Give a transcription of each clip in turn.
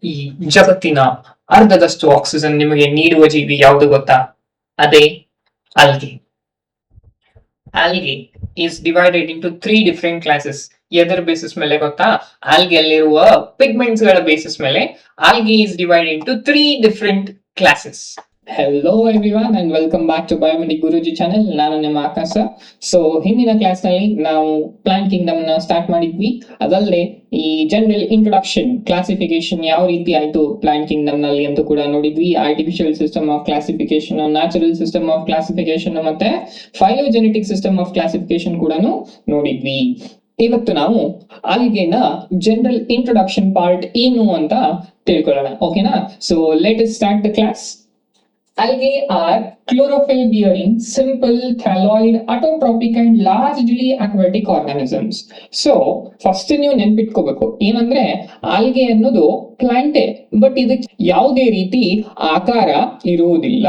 ಈ ಜಗತ್ತಿನ ಅರ್ಧದಷ್ಟು ಆಕ್ಸಿಜನ್ ನಿಮಗೆ ನೀಡುವ ಜೀವಿ ಯಾವುದು ಗೊತ್ತಾ? ಅದೇ algae. Algae is divided into 3 different classes. ಎದರ್ ಬೇಸಿಸ್ ಮೇಲೆ ಗೊತ್ತಾ? ಆಲ್ಗೆ ಅಲ್ಲಿರುವ ಪಿಗ್ಮೆಂಟ್ಸ್ ಗಳ ಬೇಸಿಸ್ ಮೇಲೆ algae is divided into 3 different classes. Hello everyone and welcome back to biomedic Guruji channel. ನಾನು ನಿಮ್ಮ ಆಕಾಶ. ಸೊ ಹಿಂದಿನ ಕ್ಲಾಸ್ ನಲ್ಲಿ ನಾವು ಪ್ಲಾಂಟ್ ಕಿಂಗ್ಡಮ್ ನ ಸ್ಟಾರ್ಟ್ ಮಾಡಿದ್ವಿ. ಅದಲ್ಲದೆ ಈ ಜನರಲ್ ಇಂಟ್ರೊಡಕ್ಷನ್ ಕ್ಲಾಸಿಫಿಕೇಶನ್ ಯಾವ ರೀತಿ ಆಯ್ತು ಪ್ಲಾಂಟ್ ಕಿಂಗ್ಡಮ್ ನಲ್ಲಿ ಅಂತ ಕೂಡ ನೋಡಿದ್ವಿ. Artificial system of classification, natural system of classification ಮತ್ತೆ ಫೈಲೋಜೆನೆಟಿಕ್ ಸಿಸ್ಟಮ್ ಆಫ್ ಕ್ಲಾಸಿಫಿಕೇಶನ್ ಕೂಡ ನೋಡಿದ್ವಿ. ಇವತ್ತು ನಾವು ಆಲ್ಗೆನ ಜನರಲ್ ಇಂಟ್ರೊಡಕ್ಷನ್ ಪಾರ್ಟ್ ಏನು ಅಂತ ತಿಳ್ಕೊಳ್ಳೋಣ. ಓಕೆನಾ? So let us start the class. Algae are chlorophyll bearing, simple, thalloid, autotrophic and largely aquatic organisms. So first ನೀವು ನೆನ್ಪಿಟ್ಕೋಬೇಕು ಏನಂದ್ರೆ ಆಲ್ಗೆ ಅನ್ನೋದು ಪ್ಲಾಂಟೇ, ಬಟ್ ಇದಕ್ಕೆ ಯಾವುದೇ ರೀತಿ ಆಕಾರ ಇರುವುದಿಲ್ಲ.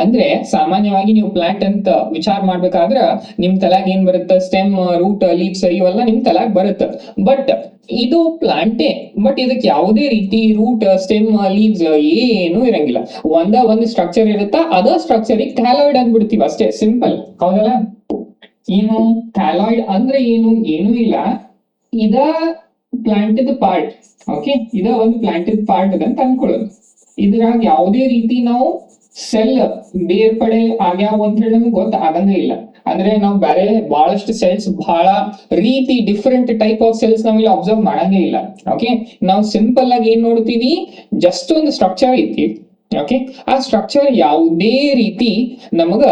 ಅಂದ್ರೆ ಸಾಮಾನ್ಯವಾಗಿ ನೀವು ಪ್ಲಾಂಟ್ ಅಂತ ವಿಚಾರ ಮಾಡ್ಬೇಕಾದ್ರೆ ನಿಮ್ ತಲೆಗೆ ಏನ್ ಬರುತ್ತೆ? ಸ್ಟೆಮ್, ರೂಟ್, ಲೀವ್ಸ್ ಇವೆಲ್ಲ ನಿಮ್ ತಲೆಗೆ ಬರುತ್ತೆ. ಬಟ್ ಇದು ಪ್ಲಾಂಟೇ, ಬಟ್ ಇದಕ್ಕೆ ಯಾವುದೇ ರೀತಿ ರೂಟ್, ಸ್ಟೆಮ್, ಲೀವ್ಸ್ ಏನು ಇರಂಗಿಲ್ಲ. ಒಂದು ಸ್ಟ್ರಕ್ಚರ್ ಇರುತ್ತಾ, ಅದ ಸ್ಟ್ರಕ್ಚರ್ ಥ್ಯಾಲಾಯ್ಡ್ ಅಂದ್ಬಿಡ್ತೀವಿ ಅಷ್ಟೇ. ಸಿಂಪಲ್, ಹೌದಲ್ಲ? ಏನು ಥ್ಯಾಲಾಯ್ಡ್ ಅಂದ್ರೆ ಏನು ಇಲ್ಲ, ಇದ ಪ್ಲಾಂಟದ ಪಾರ್ಟ್. ಓಕೆ, ಇದ ಒಂದು ಪ್ಲಾಂಟದ ಪಾರ್ಟ್ ಅಂತ ಅನ್ಕೊಳ್ಳೋದು. ಇದ್ರಾಗ ಯಾವುದೇ ರೀತಿ ನಾವು ಸೆಲ್ ಬೇರ್ಪಡೆ ಆಗ್ಯಾವ ಅಂತ ಹೇಳಿ ನಮ್ಗೆ ಗೊತ್ತಾಗಂಗೇ ಇಲ್ಲ. ಅಂದ್ರೆ ನಾವು ಬೇರೆ ಬಹಳಷ್ಟು ಸೆಲ್ಸ್, ಬಹಳ ರೀತಿ ಡಿಫರೆಂಟ್ ಟೈಪ್ ಆಫ್ ಸೆಲ್ಸ್ ನಾವಿಲ್ಲಿ ಅಬ್ಸರ್ವ್ ಮಾಡಂಗೇ ಇಲ್ಲ. ಓಕೆ, ನಾವು ಸಿಂಪಲ್ ಆಗಿ ಏನ್ ನೋಡ್ತೀವಿ? ಜಸ್ಟ್ ಒಂದು ಸ್ಟ್ರಕ್ಚರ್ ಐತಿ. ಓಕೆ, ಆ ಸ್ಟ್ರಕ್ಚರ್ ಯಾವುದೇ ರೀತಿ ನಮಗ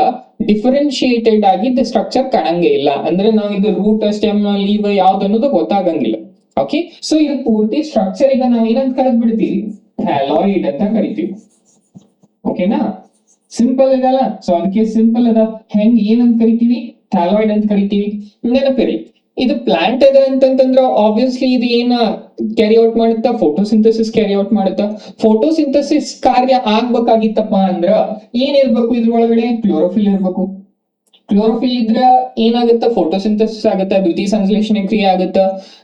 ಡಿಫರೆನ್ಶಿಯೇಟೆಡ್ ಆಗಿದ್ದ ಸ್ಟ್ರಕ್ಚರ್ ಕಾಣಂಗೇ ಇಲ್ಲ. ಅಂದ್ರೆ ನಾವು ಇದು ರೂಟ್, ಸ್ಟೆಮ್, ಲೀವ್ ಯಾವ್ದು ಅನ್ನೋದು ಗೊತ್ತಾಗಂಗಿಲ್ಲ. ಓಕೆ, ಸೊ ಇದು ಪೂರ್ತಿ ಸ್ಟ್ರಕ್ಚರ್ ಈಗ ನಾವು ಏನಂತ ಕರೆದ್ ಬಿಡ್ತೀವಿ? ಥ್ಯಾಲಾಯ್ಡ್ ಅಂತ ಕರಿತೀವಿ. ಓಕೆನಾ? ಸಿಂಪಲ್ ಇದಲ್ಲ. ಸೊ ಅದಕ್ಕೆ ಸಿಂಪಲ್ ಅದ. ಹೆಂಗ್ ಏನಂತ ಕರಿತೀವಿ? ಥ್ಯಾಲಾಯ್ಡ್ ಅಂತ ಕರಿತೀವಿ. ನೆನಪಿರಿ, ಇದು ಪ್ಲಾಂಟ್ ಅದ ಅಂತಂದ್ರ ಆಬ್ವಿಯಸ್ಲಿ ಇದು ಏನ ಕ್ಯಾರಿ ಔಟ್ ಮಾಡುತ್ತಾ? ಫೋಟೋಸಿಂಥಸಿಸ್ ಕ್ಯಾರಿ ಔಟ್ ಮಾಡುತ್ತಾ. ಫೋಟೋಸಿಂಥಸಿಸ್ ಕಾರ್ಯ ಆಗ್ಬೇಕಾಗಿತ್ತಪ್ಪ ಅಂದ್ರ ಏನಿರ್ಬೇಕು? ಇದ್ರೊಳಗಡೆ ಕ್ಲೋರೋಫಿಲ್ ಇರ್ಬೇಕು. ಕ್ಲೋರೋಫಿಲ್ ಇದ್ರ ಏನಾಗುತ್ತ? ಫೋಟೋಸಿಂಥಸಿಸ್ ಆಗುತ್ತ, ದ್ವಿತೀಯ ಸಂಶ್ಲೇಷಣೆ ಕ್ರಿಯೆ ಆಗುತ್ತ.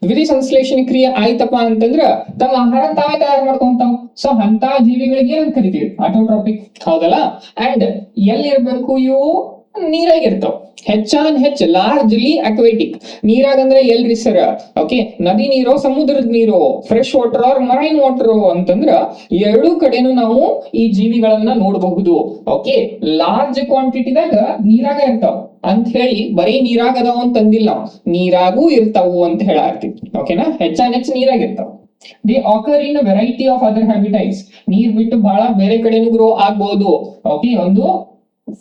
ದ್ವಿತೀಯ ಸಂಶ್ಲೇಷಣೆ ಕ್ರಿಯೆ ಆಯ್ತಪ್ಪ ಅಂತಂದ್ರ ತಮ್ಮ ಆಹಾರ ತಾವೇ ತಯಾರು ಮಾಡ್ಕೊಂತಾವ. ಸೊ ಅಂತ ಜೀವಿಗಳಿಗೆ ಏನಂತ ಕರಿತೀವಿ? ಆಟೋಟ್ರಾಪಿಕ್, ಹೌದಲ್ಲ? ಅಂಡ್ ಎಲ್ಲಿರ್ಬೇಕು ಇವು? ನೀರಾಗ ಇರ್ತಾವ. ಹೆಚ್ಚಾನ್ ಹೆಚ್ಚ ಲಾರ್ಜ್ಲಿ ಅಕ್ವೇಟಿಕ್. ನೀರಾಗ ಅಂದ್ರೆ ಎಲ್ರಿ ಸರ್? ಓಕೆ, ನದಿ ನೀರೋ, ಸಮುದ್ರದ ನೀರೋ, fresh water or marine water ಅಂತಂದ್ರ ಎರಡೂ ಕಡೆನೂ ನಾವು ಈ ಜೀವಿಗಳನ್ನ ನೋಡಬಹುದು. ಓಕೆ, ಲಾರ್ಜ್ ಕ್ವಾಂಟಿಟಿದಾಗ ನೀರಾಗ ಇರ್ತಾವ ಅಂತ ಹೇಳಿ ಬರೀ ನೀರಾಗ ಅದಾವ ಅಂತಂದಿಲ್ಲ, ನೀರಾಗೂ ಇರ್ತಾವು ಅಂತ ಹೇಳಾರ್ತೀವಿ. ಓಕೆನಾ? ಹೆಚ್ಚಾನ್ ಹೆಚ್ಚು ನೀರಾಗ ಇರ್ತಾವ. They occur in a variety of other habitats. ನೀರ್ ಬಿಟ್ಟು ಬಹಳ ಬೇರೆ ಕಡೆನೂ ಗ್ರೋ ಆಗ್ಬಹುದು. ಓಕೆ, ಒಂದು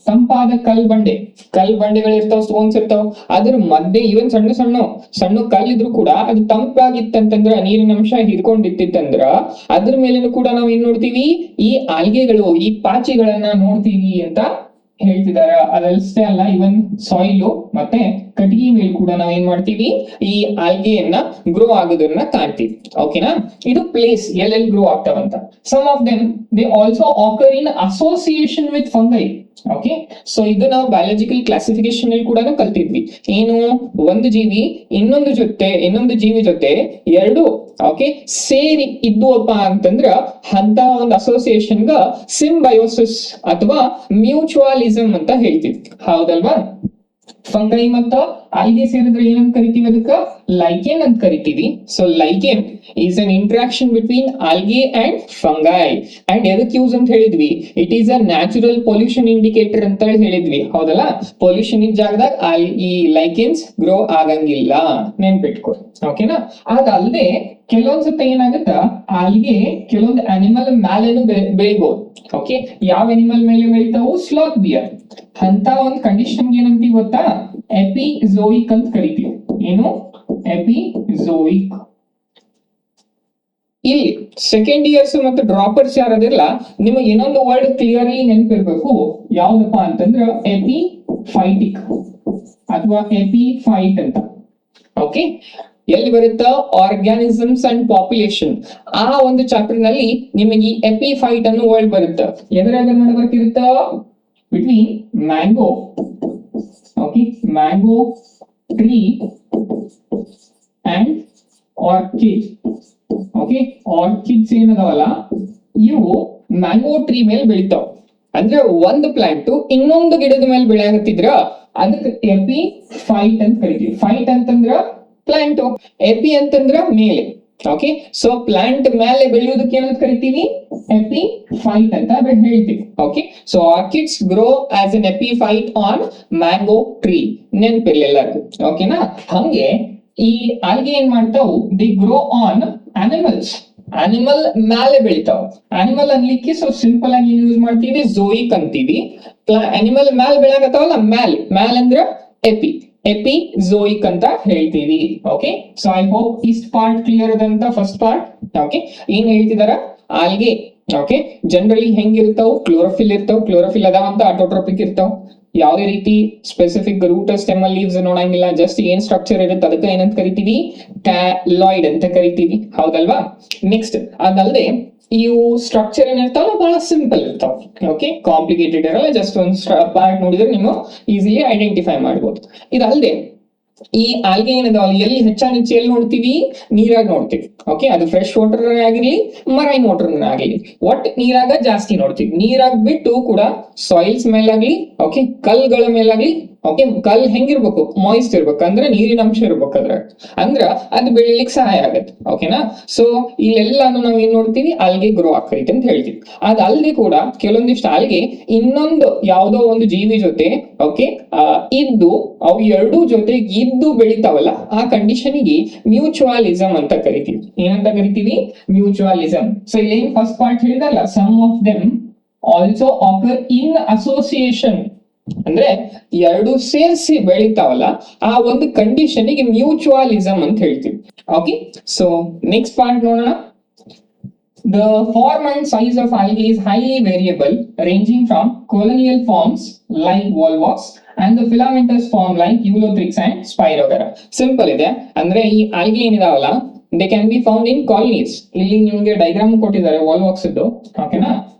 ತಂಪಾದ ಕಲ್ಬಂಡೆಗಳು ಇರ್ತಾವ, ಸ್ಟೋನ್ಸ್ ಇರ್ತಾವ. ಅದ್ರ ಮಧ್ಯೆ ಇವನ್ ಸಣ್ಣ ಕಲ್ಲಿದ್ರು ಕೂಡ ಅದು ತಂಪಾಗಿತ್ತಂತಂದ್ರ, ನೀರಿನ ಅಂಶ ಹಿಡ್ಕೊಂಡಿತ್ತಂದ್ರ ಅದ್ರ ಮೇಲೇನು ಕೂಡ ನಾವ್ ಏನ್ ನೋಡ್ತೀವಿ? ಈ ಆಲ್ಗೆಗಳು, ಈ ಪಾಚಿಗಳನ್ನ ನೋಡ್ತೀವಿ ಅಂತ ಹೇಳ್ತಿದಾರ. ಅದಷ್ಟೇ ಅಲ್ಲ, ಇವನ್ ಸಾಯಿಲ್ ಮತ್ತೆ ಕಟ್ಟಿಗೆ ಮೇಲೆ ಕೂಡ ನಾವ್ ಏನ್ ಮಾಡ್ತೀವಿ? ಈ ಆಲ್ಗೆಯನ್ನ ಗ್ರೋ ಆಗೋದನ್ನ ಕಾಣ್ತೀವಿ. ಓಕೆನಾ? ಇದು ಪ್ಲೇಸ್ ಎಲ್ಲೆಲ್ಲಿ ಗ್ರೋ ಆಗ್ತಾವಂತ. Some of them they also occur in association with fungi. Okay, so ಇದು ನಾವು ಬಯಾಲಜಿಕಲ್ ಕ್ಲಾಸಿಫಿಕೇಶನ್ ಅಲ್ಲಿ ಕೂಡ ಕಲ್ತಿದ್ವಿ. ಏನು? ಒಂದು ಜೀವಿ ಇನ್ನೊಂದು ಜೀವಿ ಜೊತೆ ಎರಡು ಓಕೆ ಸೇರಿ ಇದ್ದುವಪ್ಪ ಅಂತಂದ್ರ ಅಂತ ಒಂದು ಅಸೋಸಿಯೇಷನ್ ಗ ಸಿಂಬಯೋಸಿಸ್ ಅಥವಾ ಮ್ಯೂಚುವಲಿಸಮ್ ಅಂತ ಹೇಳ್ತೀವಿ. ಹೌದಲ್ವಾ? ಫಂಗೈ ಮತ್ತ ಆಲ್ಗೆ ಸೇರಿದ್ರೆ ಏನಂತ ಕರಿತೀವಿ? ಅದಕ್ಕ ಲೈಕೆನ್ ಅಂತ ಕರಿತೀವಿ. So lichen is an interaction between algae and fungi. And ಎದಕ್ ಯೂಸ್ ಅಂತ ಹೇಳಿದ್ವಿ? It is a natural pollution indicator ಅಂತ ಹೇಳಿದ್ವಿ, ಹೌದಲ್ಲ? ಪೊಲ್ಯೂಷನ್ ಇದ್ದ ಜಾಗದಾಗ ಈ ಲೈಕೆನ್ಸ್ ಗ್ರೋ ಆಗಂಗಿಲ್ಲ, ನೆನ್ಪಿಟ್ಕೊ. ಓಕೆನಾ? ಅದಲ್ಲದೆ ಕೆಲವೊಂದ್ಸತಿ ಏನಾಗುತ್ತ? ಆಲ್ಗೆ ಕೆಲವೊಂದು ಅನಿಮಲ್ ಮೇಲೇನು ಬೆಳಿಬಹುದು. ಓಕೆ, ಯಾವ ಅನಿಮಲ್ ಮೇಲೆ ಬೆಳಿತಾವು? Sloth beer. ಅಂತ ಒಂದು ಕಂಡೀಷನ್ ಏನಂತೀವಿ ಗೊತ್ತಾ? ಎಪಿಝೋಯಿಕ್ ಅಂತ ಕರಿತೀವಿ. ಏನು? ಎಪಿಝೋಯಿಕ್. ಇಲ್ಲಿ ಸೆಕೆಂಡ್ ಇಯರ್ಸ್ ಮತ್ತು ಡ್ರಾಪರ್ಸ್ ಯಾರದಿರಲ್ಲ, ನಿಮಗೆ ಇನ್ನೊಂದು ವರ್ಡ್ ಕ್ಲಿಯರ್ಲಿ ನೆನಪಿರ್ಬೇಕು. ಯಾವ್ದಪ್ಪ ಅಂತಂದ್ರ ಎಪಿಫೈಟಿಕ್ ಅಥವಾ ಎಪಿಫೈಟ್ ಅಂತ. ಓಕೆ, ಎಲ್ಲಿ ಬರುತ್ತಾ? Organisms and population. ಆ ಒಂದು ಚಾಪ್ಟರ್ ನಲ್ಲಿ ನಿಮಗೆ ಈ ಎಪಿಫೈಟ್ ಅನ್ನೋ ವರ್ಡ್ ಬರುತ್ತೆ. ಎದರಾಗ ಬರ್ತಿರುತ್ತ? Between mango, okay, mango tree and orchid. Okay, orchids ಏನದಾವಲ್ಲ ಇವು ಮ್ಯಾಂಗೋ ಟ್ರೀ ಮೇಲೆ ಬೆಳಿತಾವ. ಅಂದ್ರೆ ಒಂದು ಪ್ಲಾಂಟ್ ಇನ್ನೊಂದು ಗಿಡದ ಮೇಲೆ ಬೆಳೆಯಕತ್ತಿದ್ರ ಅದಕ್ಕೆ ಎಪಿ ಫೈಟ್ ಅಂತ ಕರಿತೀವಿ. ಫೈಟ್ ಅಂತಂದ್ರ ಪ್ಲಾಂಟ್, ಎಪಿ ಅಂತಂದ್ರ ಮೇಲೆ. ಓಕೆ, ಸೊ ಪ್ಲಾಂಟ್ ಮೇಲೆ ಬೆಳೆಯೋದಕ್ಕೆ ಏನಂತ ಕರಿತೀವಿ, ಎಪಿ ಫೈಟ್ ಅಂತ ಹೇಳ್ತೀವಿ. Okay, so orchids grow as an epiphyte on mango tree. ನೆನಪಿರ್ಲಿ ಎಲ್ಲರಿಗೂ. ಓಕೆನಾ, ಹಂಗೆ ಈ ಆಲ್ಗೆ ಏನ್ ಮಾಡ್ತಾವು, they grow on animals. Animal ಮೇಲೆ ಬೆಳಿತಾವ. ಅನಿಮಲ್ ಅನ್ಲಿಕ್ಕೆ ಸೊ ಸಿಂಪಲ್ ಆಗಿ ಯೂಸ್ ಮಾಡ್ತೀವಿ, ಝೋಯಿಕ್ ಅಂತೀವಿ. ಅನಿಮಲ್ ಮ್ಯಾಲ್ ಬೆಳಕತ್ತಾವಲ್ಲ, ಮ್ಯಾಲ್ ಅಂದ್ರ ಎಪಿ, ಎಪಿ ಝೋಯಿಕ್ ಅಂತ ಹೇಳ್ತೀವಿ. ಓಕೆ, ಸೊ ಐ ಹೋಪ್ ಇಸ್ಟ್ ಪಾರ್ಟ್ ಕ್ಲಿಯರ್ ಅದಂತ ಫಸ್ಟ್ ಪಾರ್ಟ್. ಓಕೆ, ಏನ್ ಹೇಳ್ತಿದಾರ, ಆಲ್ಗೆ ಓಕೆ ಜನರಲಿ ಹೆಂಗಿರ್ತಾವ, ಕ್ಲೋರೋಫಿಲ್ ಇರ್ತಾವ, ಕ್ಲೋರೋಫಿಲ್ ಅದಾವಂತ ಆಟೋಟ್ರೋಪಿಕ್ ಇರ್ತಾವ. ಯಾವುದೇ ರೀತಿ ಸ್ಪೆಸಿಫಿಕ್ ರೂಟ್ ಸ್ಟೆಮ್ ಲೀವ್ಸ್ ನೋಡಂಗಿಲ್ಲ, ಜಸ್ಟ್ ಏನ್ ಸ್ಟ್ರಕ್ಚರ್ ಇರುತ್ತೆ ಅದಕ್ಕೆ ಏನಂತ ಕರಿತೀವಿ, ಕ್ಯಾಲಾಯ್ಡ್ ಅಂತ ಕರಿತೀವಿ. ಹೌದಲ್ವಾ. ನೆಕ್ಸ್ಟ್ ಅದಲ್ಲದೆ ಇವು ಸ್ಟ್ರಕ್ಚರ್ ಏನಿರ್ತಾವಲ್ಲ ಬಹಳ ಸಿಂಪಲ್ ಇರ್ತಾವ. ಓಕೆ, ಕಾಂಪ್ಲಿಕೇಟೆಡ್ ಇರಲ್ಲ, ಜಸ್ಟ್ ಒಂದು ಪಾರ್ಟ್ ನೋಡಿದ್ರೆ ನೀವು ಈಸಿಲಿ ಐಡೆಂಟಿಫೈ ಮಾಡ್ಬೋದು. ಇದಲ್ಲದೆ ಈ ಆಲ್ಗೆ ಏನದಾವ ಎಲ್ಲಿ ಹೆಚ್ಚಾನೆಚ್ಚು ಎಲ್ಲಿ ನೋಡ್ತೀವಿ, ನೀರಾಗ ನೋಡ್ತೀವಿ. ಓಕೆ, ಅದು ಫ್ರೆಶ್ ವಾಟರ್ ಆಗಿರ್ಲಿ ಮರೈನ್ ವಾಟರ್ ಆಗಿರ್ಲಿ, ಒಟ್ ನೀರಾಗ ಜಾಸ್ತಿ ನೋಡ್ತೀವಿ. ನೀರಾಗ ಬಿಟ್ಟು ಕೂಡ ಸಾಯಿಲ್ಸ್ ಮೇಲಾಗ್ಲಿ, ಓಕೆ ಕಲ್ಗಳ ಮೇಲಾಗ್ಲಿ, ಓಕೆ ಕಲ್ ಹೆಂಗಿರ್ಬೇಕು, ಮಾಯಿಸ್ಟ್ ಇರ್ಬೇಕು, ಅಂದ್ರೆ ನೀರಿನ ಅಂಶ ಇರ್ಬೇಕು ಅದ್ರ, ಅಂದ್ರ ಅದು ಬೆಳಿಲಿಕ್ಕೆ ಸಹಾಯ ಆಗತ್ತೆ. ಓಕೆನಾ, ಸೊ ಇಲ್ಲೆಲ್ಲಾನು ನಾವ್ ಏನ್ ನೋಡ್ತೀವಿ, ಆಲ್ಗೆ ಗ್ರೋ ಆಕೈತೆ ಅಂತ ಹೇಳ್ತೀವಿ. ಅದಲ್ಲದೆ ಕೂಡ ಕೆಲವೊಂದಿಷ್ಟು ಆಲ್ಗೆ ಇನ್ನೊಂದು ಯಾವ್ದೋ ಒಂದು ಜೀವಿ ಜೊತೆ ಓಕೆ ಇದ್ದು ಅವು ಎರಡೂ ಜೊತೆಗೆ ಇದ್ದು ಬೆಳಿತಾವಲ್ಲ, ಆ ಕಂಡೀಷನ್ಗೆ ಮ್ಯೂಚುವಲಿಸಮ್ ಅಂತ ಕರಿತೀವಿ. ಏನಂತ ಕರಿತೀವಿ, ಮ್ಯೂಚುವಲಿಸಮ್. ಸೊ ಇಲ್ಲಿ ಫಸ್ಟ್ ಪಾರ್ಟ್ ಹೇಳಿದಲ್ಲ, some of them also occur in association, ಅಂದ್ರೆ ಎರಡು ಸೇರಿಸಿ ಬೆಳಿತಾವಲ್ಲ ಆ ಒಂದು ಕಂಡೀಷನ್ಗೆ ಮ್ಯೂಚುವಲಿಸಮ್ ಅಂತ ಹೇಳ್ತೀವಿ. ಓಕೆ, ಸೊ ನೆಕ್ಸ್ಟ್ ಪಾರ್ಟ್ ನೋಡೋಣ. The form and size of algae is highly variable, ranging from colonial forms like volvox and the filamentous form like Eulothrix and Spirogera. Simple ಇದೆ. ಅಂದ್ರೆ ಈ algae ಏನಿದಾವಲ್ಲ they can be found in colonies. ಇಲ್ಲಿ ನಿಮಗೆ diagram ಕೊಟ್ಟಿದ್ದಾರೆ volvox ಇದ್ದು. ಓಕೆನಾ,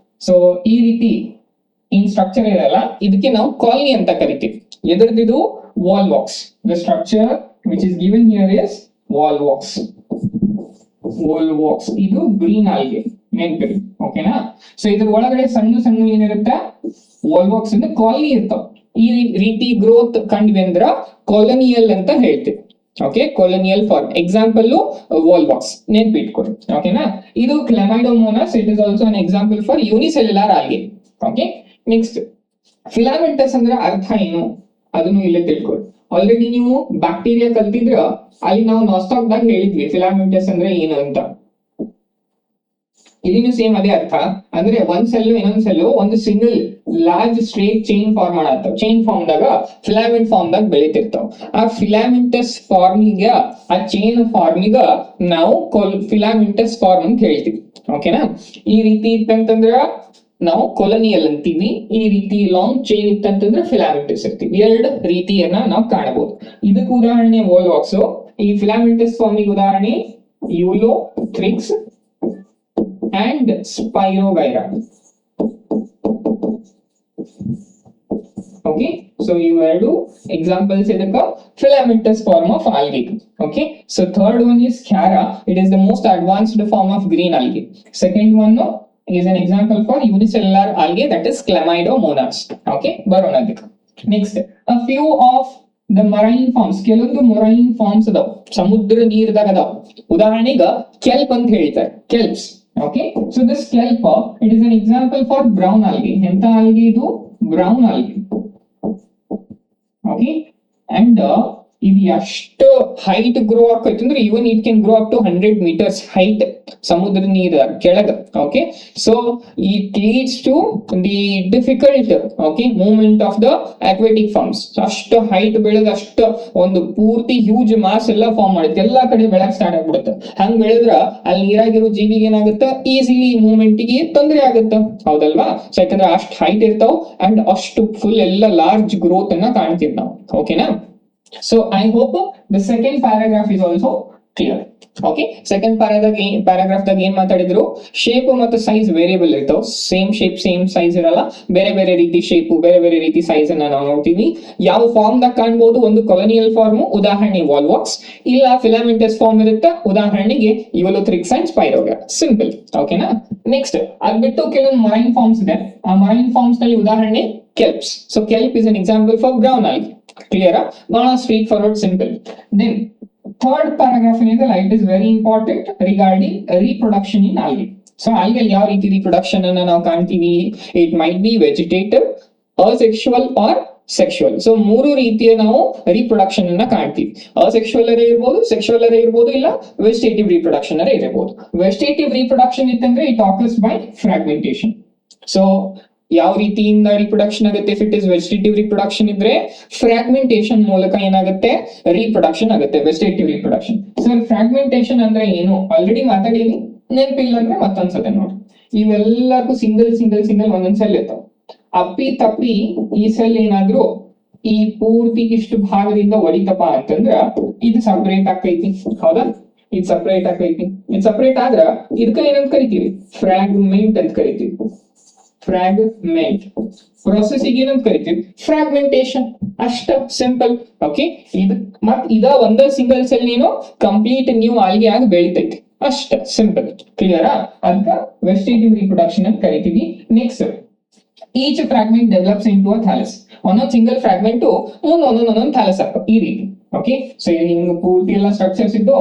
so ಈ ರೀತಿ ಇನ್ ಸ್ಟ್ರಕ್ಚರ್ ಇದೆಲ್ಲ ಇದಕ್ಕೆ ನಾವು ಕಾಲನಿ ಅಂತ ಕರಿತೀವಿ. ಎದುರದಿದು volvox. The structure which is given here is volvox. Volvox ಇದು ಗ್ರೀನ್ ಆಲ್ಗೆ ನೆನಪಿರಿ. ಓಕೆನಾ, ಸೊ ಇದ್ರ ಒಳಗಡೆ ಸಣ್ಣ ಸಣ್ಣ ಏನಿರುತ್ತೆ ವಾಲ್ವಾಕ್ಸ್ ಅಂದ್ರೆ ಕಾಲನಿ ಇರ್ತಾವ. ಈ ರೀತಿ ಗ್ರೋತ್ ಕಂಡ್ವಿ ಅಂದ್ರ ಕಾಲೋನಿಯಲ್ ಅಂತ ಹೇಳ್ತೀವಿ. Okay, colonial form example Volvox ನೆನ್ಪಿಟ್ಕೊಡಿ. ಓಕೆನಾ, ಇದು Chlamydomonas, it is also an example for unicellular algae. Okay, next filamentous ಅಂದ್ರೆ ಅರ್ಥ ಏನು ಅದನ್ನು ಇಲ್ಲೇ ತಿಳ್ಕೊಳ್ಳಿ. ಆಲ್ರೆಡಿ ನೀವು ಬ್ಯಾಕ್ಟೀರಿಯಾ ಕಲ್ತಿದ್ರ ಅಲ್ಲಿ ನಾವು ನಾಸ್ಟಾಕ್ ದಾಗ ಹೇಳಿದ್ವಿ ಫಿಲಾಮೆಂಟಸ್ ಅಂದ್ರೆ ಏನು ಅಂತ. ಇಲ್ಲಿನೂ ಸೇಮ್ ಅದೇ ಅರ್ಥ. ಅಂದ್ರೆ ಒಂದ್ ಸೆಲ್ ಇನ್ನೊಂದ್ ಸೆಲ್ ಒಂದು single large straight chain form ಮಾಡತ್ತಾವ. ಚೈನ್ ಫಾರ್ಮ್ ದಾಗ ಫಿಲಾಮೆಂಟ್ ಫಾರ್ಮ್ ದಾಗ ಬೆಳಿತಿರ್ತಾವ. ಆ ಫಿಲಾಮೆಂಟಸ್ ಫಾರ್ಮಿಗ, ಆ ಚೈನ್ ಫಾರ್ಮಿಗ ನಾವು ಫಿಲಾಮೆಂಟಸ್ ಫಾರ್ಮ್ ಅಂತ ಹೇಳ್ತೀವಿ. ಓಕೆನಾ, ಈ ರೀತಿ ಇತ್ತಂತಂದ್ರ ನಾವು ಕೊಲೋನಿಯಲ್ ಅಂತೀವಿ. ಈ ರೀತಿ ಲಾಂಗ್ ಚೈನ್ ಇತ್ತಂತಂದ್ರೆ ಫಿಲಾಮೆಂಟಸ್ ಇರ್ತೀವಿ. ಎರಡು ರೀತಿಯನ್ನ ನಾವು ಕಾಣಬಹುದು. ಇದಕ್ಕೆ ಉದಾಹರಣೆ ವಾಲ್ವಾಕ್ಸ್. ಈ ಫಿಲಾಮೆಂಟಸ್ ಫಾರ್ಮಿಗೆ ಉದಾಹರಣೆ Ulothrix and Spirogyra. Okay, so ಇವೆರಡು ಎಕ್ಸಾಂಪಲ್ಸ್ ಇದಕ್ಕ filamentous form of algae. Okay, so third one is Chara. It is the most advanced form of green algae. Second one is an example for unicellular algae, that is Chlamydomonas. Okay, ಬರೋಣ ಅದಕ್ಕೆ. Next a few of the marine forms. ಕೆಲವೊಂದು marine forms ಅದಾವ, ಸಮುದ್ರ ನೀರದಾಗ ಅದಾವ. ಉದಾಹರಣೆಗೆ kelp ಅಂತ ಹೇಳ್ತಾರೆ, kelps. Okay, so this kelp it is an example for brown algae. ಎಂತ algae ಇದು? brown algae. ಓಕೆ, ಅಂಡ್ ಇದು ಎಷ್ಟು ಹೈಟ್ ಗ್ರೋ ಆಕೈತಿ ಅಂದ್ರೆ even it can grow up to 100 meters height ಸಮುದ್ರ ನೀರ ಕೆಳಗ. Okay, so it leads to the difficult okay movement of the aquatic forms. ಅಷ್ಟು ಹೈಟ್ ಬೆಳೆದ ಅಷ್ಟು ಒಂದು ಪೂರ್ತಿ ಹ್ಯೂಜ್ ಮಾಸ್ ಎಲ್ಲ ಫಾರ್ಮ್ ಮಾಡುತ್ತೆ, ಎಲ್ಲಾ ಕಡೆ ಬೆಳಕ್ ಸ್ಟಾರ್ಟ್ ಆಗ್ಬಿಡುತ್ತೆ. ಹಂಗ್ ಬೆಳೆದ್ರ ಅಲ್ಲಿ ನೀರಾಗಿರೋ ಜೀವಿಗೆ ಏನಾಗುತ್ತೆ, ಈಸಿಲಿ ಮೂವ್ಮೆಂಟ್ ಗೆ ತೊಂದರೆ ಆಗುತ್ತೆ. ಹೌದಲ್ವಾ? ಸೊ ಯಾಕಂದ್ರೆ ಅಷ್ಟು ಹೈಟ್ ಇರ್ತಾವ ಅಂಡ್ ಅಷ್ಟು ಫುಲ್ ಎಲ್ಲ ಲಾರ್ಜ್ ಗ್ರೋತ್ ಅನ್ನ ಕಾಣ್ತೀವಿ ನಾವು. ಓಕೆನಾ, so I hope the second paragraph is also clear. Okay, second ಪ್ಯಾರಾಗ್ರಾಫ್ದಾಗ ಏನ್ ಮಾತಾಡಿದ್ರು, ಶೇಪ್ ಮತ್ತು ಸೈಜ್ ವೇರಿಯಬಲ್ ಇರ್ತಾವ. ಸೇಮ್ ಶೇಪ್ ಸೇಮ್ ಸೈಜ್ ಇರಲ್ಲ, ಬೇರೆ ಬೇರೆ ರೀತಿ ಶೇಪ್ ಬೇರೆ ಬೇರೆ ರೀತಿ ಸೈಜ್ ಅನ್ನ ನಾವು ನೋಡ್ತೀವಿ. ಯಾವ ಫಾರ್ಮ್ ದಾಗ ಕಾಣ್ಬೋದು, ಒಂದು ಕೊಲೋನಿಯಲ್ ಫಾರ್ಮ್, ಉದಾಹರಣೆ ವಾಲ್ವಾಕ್ಸ್, ಇಲ್ಲ ಫಿಲಾಮೆಂಟಸ್ ಫಾರ್ಮ್ ಇರುತ್ತೆ, ಉದಾಹರಣೆಗೆ ಯುವಲೋಥ್ರಿಕ್ಸ್ ಅಂಡ್ ಸ್ಪೈರೋಗ್ರಾ. ಸಿಂಪಲ್. ಓಕೆನಾ. ನೆಕ್ಸ್ಟ್ ಅದ್ ಬಿಟ್ಟು ಕೆಲವೊಂದು ಮರೈನ್ ಫಾರ್ಮ್ಸ್ ಇದೆ. ಆ ಮರೈನ್ ಫಾರ್ಮ್ಸ್ ನಲ್ಲಿ ಉದಾಹರಣೆ kelps. So kelp is an example for brown algae. Clear? ಬಹಳ straightforward, simple. Then third paragraph ಏನಿದೆ, it is very important regarding reproduction in algae. So algae ಯಾವ ರೀತಿ ರೀಪ್ರೊಡಕ್ಷನ್ ಅನ್ನ ನಾವು ಕಾಣ್ತೀವಿ, it might be vegetative, asexual or sexual. So ಮೂರು ರೀತಿಯ ನಾವು ರೀಪ್ರೊಡಕ್ಷನ್ ಅನ್ನ ಕಾಣ್ತೀವಿ. ಅಸೆಕ್ಷುವಲ್ ಅರೇ ಇರ್ಬೋದು, ಸೆಕ್ಷುವಲ್ ಅರೇ ಇರ್ಬೋದು, ಇಲ್ಲ ವೆಜಿಟೇಟಿವ್ ರೀಪ್ರೊಡಕ್ಷನ್ ಅರೇ ಇರಬಹುದು. ವೆಜಿಟೇಟಿವ್ ರೀಪ್ರೊಡಕ್ಷನ್ ಇತ್ತಂದ್ರೆ it occurs by fragmentation. So ಯಾವ ರೀತಿಯಿಂದ ರೀಪ್ರೊಡಕ್ಷನ್ ಆಗುತ್ತೆ, if it is vegetative reproduction ಇದ್ರೆ ಫ್ರಾಗ್ಮೆಂಟೇಶನ್ ಮೂಲಕ ಏನಾಗುತ್ತೆ, ರೀಪ್ರೊಡಕ್ಷನ್ ಆಗುತ್ತೆ, ವೆಜಿಟೇಟಿವ್ ರೀಪ್ರೊಡಕ್ಷನ್. ಸರ್ ಫ್ರಾಗ್ಮೆಂಟೇಶನ್ ಅಂದ್ರೆ ಏನು ಆಲ್ರೆಡಿ ಮಾತಾಡೀನಿ, ನೆನಪಿಲ್ಲ ಅಂದ್ರೆ ಮತ್ತೊಂದ್ಸತಿ ನೋಡಿ. ಇವೆಲ್ಲಕ್ಕೂ ಸಿಂಗಲ್ ಸಿಂಗಲ್ ಸಿಂಗಲ್ ಒಂದೊಂದ್ ಸೆಲ್ ಇರ್ತಾವ. ಅಪ್ಪಿ ತಪ್ಪಿ ಈ ಸೆಲ್ ಏನಾದ್ರು ಈ ಪೂರ್ತಿ ಇಷ್ಟು ಭಾಗದಿಂದ ಹೊಡಿತಪ್ಪ ಅಂತಂದ್ರ ಇದು ಸಪರೇಟ್ ಆಕೈತಿ. ಹೌದಾ, ಇದು ಸಪರೇಟ್ ಆಕೈತಿ. ಇದು ಸಪರೇಟ್ ಆದ್ರ ಇದಕ್ಕ ಏನಂತ ಕರಿತೀವಿ, ಫ್ರಾಗ್ಮೆಂಟ್ ಅಂತ ಕರಿತೀವಿ. ಫ್ರಾಗ್ಮೆಂಟ್ ಪ್ರೊಸೆಸ್ ಏನಂತ ಕರಿತೀವಿ, ಫ್ರಾಗ್ಮೆಂಟೇಶನ್. ಅಷ್ಟ ಸಿಂಪಲ್. ಓಕೆ, ಇದು ಮತ್ ಇದ ಒಂದ ಸಿಂಗಲ್ ಸೆಲ್ ನೀನು ಕಂಪ್ಲೀಟ್ ನ್ಯೂ ಆಲ್ಗೆ ಆಗಿ ಬೆಳಿತೈತಿ. ಅಷ್ಟ ಸಿಂಪಲ್. ಕ್ಲಿಯರ್? ಅದಕ್ಕ ವೆಜಿಟೇಟಿವ್ ರೀಪ್ರೊಡಕ್ಷನ್ ಅಂತ ಕರಿತೀವಿ. Next, each fragment develops into a thallus. ಒಂದೊಂದು ಸಿಂಗಲ್ ಫ್ರಾಗ್ಮೆಂಟ್ ಒಂದೊಂದು ಥ್ಯಾಲಸ್ ಆಗ್ತವೆ ಈ ರೀತಿ. ಓಕೆ, ಸೊ ಹಿಂಗ ಪೂರ್ತಿ ಎಲ್ಲ ಸ್ಟ್ರಕ್ಚರ್ಸ್ ಇದ್ದು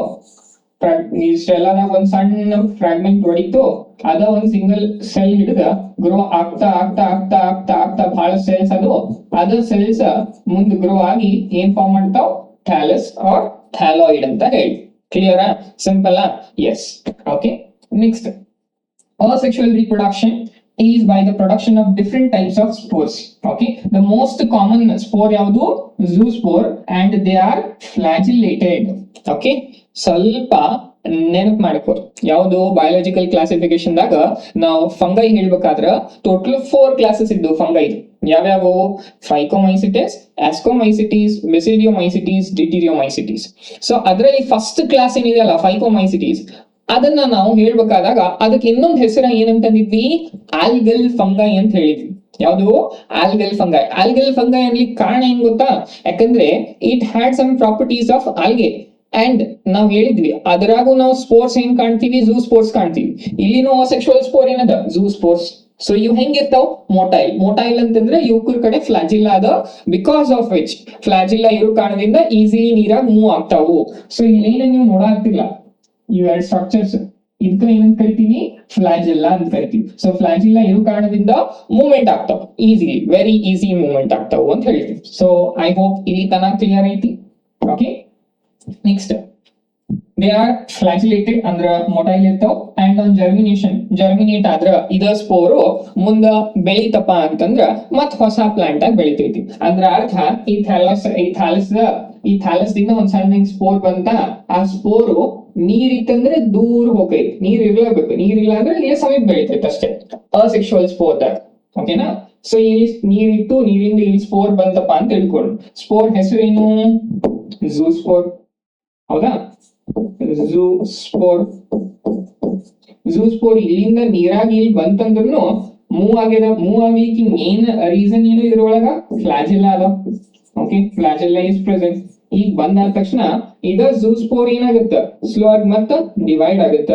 ಇಷ್ಟೆಲ್ಲದಾಗ ಒಂದ್ ಸಣ್ಣ ಫ್ರಾಗ್ಮೆಂಟ್ ಹೊಡಿತು, ಅದ ಒಂದ್ ಸಿಂಗಲ್ ಸೆಲ್ ಹಿಡಿದ ಗ್ರೋ ಆಗ್ತಾ ಆಗ್ತಾ ಆಗ್ತಾ ಆಗ್ತಾ ಆಗ್ತಾ ಬಹಳ ಸೆಲ್ಸ್ ಅದ ಸೆಲ್ಸ್ ಮುಂದ್ ಗ್ರೋ ಆಗಿ ಏನ್ ಫಾರ್ಮ್ ಮಾಡ್ತಾವ್, ಥ್ಯಾಲಸ್ ಆರ್ ಥ್ಯಾಲಾಯ್ಡ್ ಅಂತ ಹೇಳಿ. Clear? Simple. Yes. Okay, next, asexual reproduction is by the production of different types of spores. Okay, the most common spore ಯಾವುದು, zoospore, and they are flagellated. Okay, ಸ್ವಲ್ಪ ನೆನಪು ಮಾಡ್ಕೋ. ಯಾವುದು biological classification ದಾಗ ನಾವು fungi ಹೇಳ್ಬೇಕಾದ್ರ total 4 classes ಇದ್ದು fungi. ಯಾವ್ಯಾವು? ಫೈಕೋಮೈಸಿಟಿಸ್, ಆಸ್ಕೋಮೈಸಿಟಿಸ್, ಬೆಸಿಡಿಯೋಮೈಸಿಟಿಸ್, ಡಿಟಿರಿಯೋಮೈಸಿಟಿಸ್. So ಅದರಲ್ಲಿ ಫಸ್ಟ್ ಕ್ಲಾಸ್ ಏನಿದೆಯಲ್ಲ ಫೈಕೋಮೈಸಿಟಿಸ್, ಅದನ್ನ ನಾವು ಹೇಳ್ಬೇಕಾದಾಗ ಅದಕ್ಕೆ ಇನ್ನೊಂದು ಹೆಸರ ಏನಂತಂದಿದ್ವಿ, ಆಲ್ಗಲ್ ಫಂಗೈ ಅಂತ ಹೇಳಿದ್ವಿ. ಯಾವುದು? Algal fungi. ಆಲ್ಗಲ್ ಫಂಗೈ ಅನ್ಲಿಕ್ಕೆ ಕಾರಣ ಏನ್ ಗೊತ್ತಾ, ಯಾಕಂದ್ರೆ it had some properties of algae. And ನಾವ್ ಹೇಳಿದ್ವಿ ಅದರಾಗೂ ನಾವು ಸ್ಪೋರ್ಸ್ ಏನ್ ಕಾಣ್ತೀವಿ, ಝೂ ಸ್ಪೋರ್ಸ್ ಕಾಣ್ತೀವಿ. ಇಲ್ಲಿನೂ ಸೆಕ್ಷುವಲ್ ಸ್ಪೋರ್ ಏನದ, ಝೂ ಸ್ಪೋರ್ಸ್. ಸೊ ಇವ್ ಹೆಂಗಿರ್ತಾವ್, ಮೊಟೈಲ್. ಮೊಟೈಲ್ ಅಂತಂದ್ರೆ ಇವಕ್ಕರ ಕಡೆ ಫ್ಲಾಜಿಲ್ಲಾ ಅದ, ಬಿಕಾಸ್ ಆಫ್ ವಿಚ್ ಫ್ಲಾಜಿಲ್ಲಾ ಇರೋ ಕಾರಣದಿಂದ ಈಸಿಲಿ ನೀರಾಗ ಮೂವ್ ಆಗ್ತಾವು. ಸೊ ಇಲ್ಲೇನ ನೀವು ನೋಡಾಗ್ತಿಲ್ಲ ಇವೆರಡು ಸ್ಟ್ರಕ್ಚರ್ಸ್, ಇದಕ್ಕ ಏನಂತ ಕರಿತೀವಿ, ಫ್ಲಾಜಿಲ್ಲಾ ಅಂತ ಕರಿತೀವಿ. ಸೊ ಫ್ಲಾಜಿಲ್ಲಾ ಇರೋ ಕಾರಣದಿಂದ ಮೂವ್ಮೆಂಟ್ ಆಗ್ತಾವ, ಈಸಿಲಿ, ವೆರಿ ಈಸಿ ಮೂವ್ಮೆಂಟ್ ಆಗ್ತಾವು ಅಂತ ಹೇಳ್ತೀವಿ. ಸೊ ಐ ಹೋಪ್ ಇಲ್ಲಿ ತನಕ ಕ್ಲಿಯರ್ ಐತಿ. ಓಕೆ, ನೆಕ್ಸ್ಟ್, ದೇ ಆರ್ ಫ್ಲಾಜಿಲೇಟೆಡ್ ಅಂದ್ರ ಮೊಟೈಲ್ ಇರ್ತಾವ. ಅಂಡ್ ಆನ್ ಜರ್ಮಿನೇಟ್ ಆದ್ರ ಇದ ಸ್ಪೋರು ಮುಂದ ಬೆಳಿತಪ್ಪ ಅಂತಂದ್ರ ಮತ್ ಹೊಸ ಪ್ಲಾಂಟ್ ಆಗಿ ಬೆಳಿತೈತಿ. ಅಂದ್ರ ಅರ್ಥ ಈ ಥ್ಯಾಲಸ್ ದಿಂದ ಒಂದ್ ಸಣ್ಣ ಸ್ಪೋರ್ ಬಂತ, ಆ ಸ್ಪೋರು ನೀರ್ ಇತ್ತಂದ್ರೆ ದೂರ ಹೋಗೈತಿ, ನೀರ್ ಇರ್ಲೇಬೇಕು, ನೀರ್ ಇಲ್ಲ ಅಂದ್ರೆ ಇಲ್ಲೇ ಸಮೀಪ ಬೆಳಿತೈತಿ ಅಷ್ಟೇ, ಅಸೆಕ್ಷುವಲ್ ಸ್ಪೋರ್ ದಾಗ. ಓಕೆನಾ? ಸೊ ಇಲ್ಲಿ ನೀರಿತ್ತು, ನೀರಿಂದ ಇಲ್ಲಿ ಸ್ಪೋರ್ ಬಂತಪ್ಪ ಅಂತ ತಿಳ್ಕೊಂಡು, ಸ್ಪೋರ್ ಹೆಸರೇನು, ಝೂ ಸ್ಪೋರ್. ಹೌದಾ? Zoospore. ಝೂ ಸ್ಪೋರ್ ಇಲ್ಲಿಂದ ನೀರಾಗಿ ಇಲ್ಲಿ ಬಂತಂದ್ರೂ ಮೂವ್ ಆಗ್ಲಿಕ್ಕೆ ಮೇನ್ ರೀಸನ್ ಏನು, ಇದ್ರೊಳಗ ಫ್ಲಾಜಿಲ್ಲಾ ಅದ. Okay, flagella is present. ಈಗ ಬಂದಾದ ತಕ್ಷಣ ಇದ ಝೂ ಸ್ಪೋರ್ ಏನಾಗುತ್ತ, ಸ್ಲೋ ಆಗಿ ಮತ್ತ ಡಿವೈಡ್ ಆಗುತ್ತ.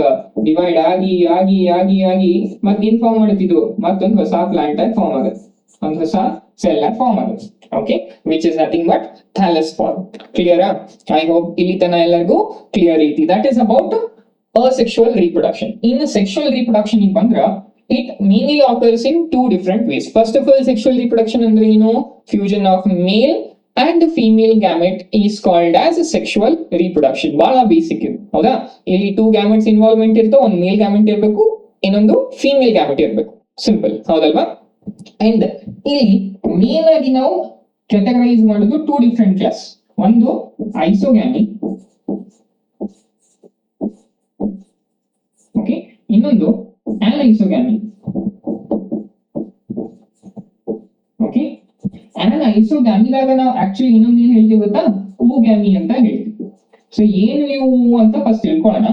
ಡಿವೈಡ್ ಆಗಿ ಆಗಿ ಆಗಿ ಆಗಿ ಮತ್ ಏನ್ ಫಾರ್ಮ್ ಮಾಡುತ್ತಿದ್ದು, ಮತ್ತೊಂದು ಹೊಸ ಪ್ಲಾಂಟ್ ಆಗಿ ಫಾರ್ಮ್ ಆಗುತ್ತೆ, ಒಂದು ಹೊಸ ಸೆಲ್ ಆಗಿ ಫಾರ್ಮ್ ಆಗುತ್ತೆ. Okay, which is nothing but thallus form. Clear? I hope ಇಲ್ಲಿ ತನ ಎಲ್ಲರಿಗೂ ಕ್ಲಿಯರ್ ಐತಿ. That is about asexual reproduction. In sexual reproduction ಗೆ ಬಂದ್ರ it mainly occurs in 2 different ways. First of all, sexual reproduction ಅಂದ್ರೆ ಏನು, fusion of male and female gamete is called as sexual reproduction. ಬಹಳ basic ಇದು. ಹೌದಾ? ಇಲ್ಲಿ 2 gametes involvement ಇರ್ತಾವ, ಒಂದು ಮೇಲ್ ಗ್ಯಾಮೆಟ್ ಇರಬೇಕು, ಇನ್ನೊಂದು ಫೀಮೇಲ್ ಗ್ಯಾಮೆಟ್ ಇರಬೇಕು. ಸಿಂಪಲ್, ಹೌದಲ್ವಾ? ಅಂಡ್ ಇಲ್ಲಿ ಮೇಲ್ ಆಗಿ ನಾವು ಕ್ಯಾಟಗರೈಸ್ ಮಾಡೋದು 2 ಡಿಫರೆಂಟ್ ಕ್ಲಾಸ್. ಒಂದು ಐಸೋಗ್ಯಾಮಿ, ಓಕೆ, ಇನ್ನೊಂದು ಅನೈಸೋಗ್ಯಾಮಿ. ಓಕೆ, ಅನೈಸೋಗ್ಯಾಮಿದಾಗ ನಾವು ಆಕ್ಚುಲಿ ಇನ್ನೊಂದು ಏನ್ ಹೇಳ್ತೀವಿ ಗೊತ್ತಾ, ಊಗ್ಯಾಮಿ ಅಂತ ಹೇಳ್ತೀವಿ. ಸೊ ಏನು ಇವು ಅಂತ ಫಸ್ಟ್ ತಿಳ್ಕೊಳ್ಳೋಣ.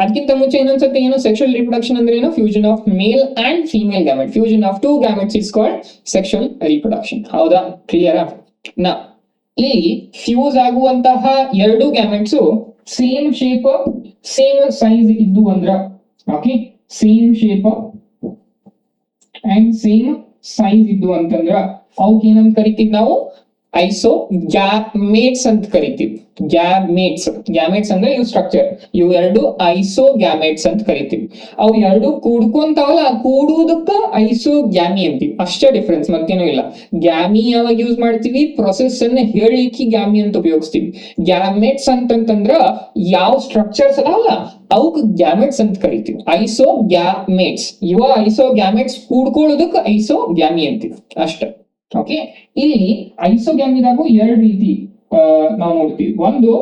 ಅದಕ್ಕಿಂತ ಮುಂಚೆ ಇನ್ನೊಂದ್ಸತಿ ಏನು ಸೆಕ್ಷುವಲ್ ರಿಪ್ರೊಡಕ್ಷನ್ ಅಂದ್ರೆ ಏನು? Fusion of male and female gamete. Fusion of two gametes is called sexual reproduction. ಹೌದಾ? ಕ್ಲಿಯರ್? ನಾ ಇಲ್ಲಿ ಫ್ಯೂಸ್ ಆಗುವಂತಹ ಎರಡು gametes same shape same size ಇದ್ದು ಅಂದ್ರ, okay, same shape and same size ಇದ್ದು ಅಂತಂದ್ರ ಅವಕ್ಕೆ ಏನಂತ ಕರಿತೀವಿ ನಾವು? ಐಸೋ ಗ್ಯಾಮೇಟ್ಸ್ ಅಂತ ಕರಿತೀವಿ. ಗ್ಯಾಮೇಟ್ಸ್ ಅಂದ್ರೆ ಇವು ಸ್ಟ್ರಕ್ಚರ್, ಇವು ಎರಡು ಐಸೋ ಗ್ಯಾಮೇಟ್ಸ್ ಅಂತ ಕರಿತೀವಿ. ಅವು ಎರಡು ಕೂಡ್ಕೊಂತಾವಲ್ಲ, ಕೂಡುವುದಕ್ಕ ಐಸೋ ಗ್ಯಾಮಿ ಅಂತೀವಿ. ಅಷ್ಟೇ ಡಿಫ್ರೆನ್ಸ್, ಮತ್ತೇನೂ ಇಲ್ಲ. ಗ್ಯಾಮಿ ಯಾವಾಗ ಯೂಸ್ ಮಾಡ್ತೀವಿ? ಪ್ರೊಸೆಸ್ ಅನ್ನ ಹೇಳಲಿಕ್ಕೆ ಗ್ಯಾಮಿ ಅಂತ ಉಪಯೋಗಿಸ್ತೀವಿ. ಗ್ಯಾಮೆಟ್ಸ್ ಅಂತಂದ್ರ ಯಾವ ಸ್ಟ್ರಕ್ಚರ್ಸ್ ಅದಾವಲ್ಲ ಅವಕ್ ಗ್ಯಾಮೆಟ್ಸ್ ಅಂತ ಕರಿತೀವಿ. ಐಸೋ ಗ್ಯಾಮೇಟ್ಸ್, ಇವ ಐಸೋ ಗ್ಯಾಮೆಟ್ಸ್ ಕೂಡ್ಕೊಳ್ಳೋದಕ್ಕೆ ಐಸೋ ಗ್ಯಾಮಿ ಅಂತೀವಿ ಅಷ್ಟೇ. ಓಕೆ, ಇಲ್ಲಿ ಐಸೋಗ್ಯಾಮಿದಾಗು ಎರಡು ರೀತಿ ನಾವು ನೋಡ್ತೀವಿ. ಒಂದು,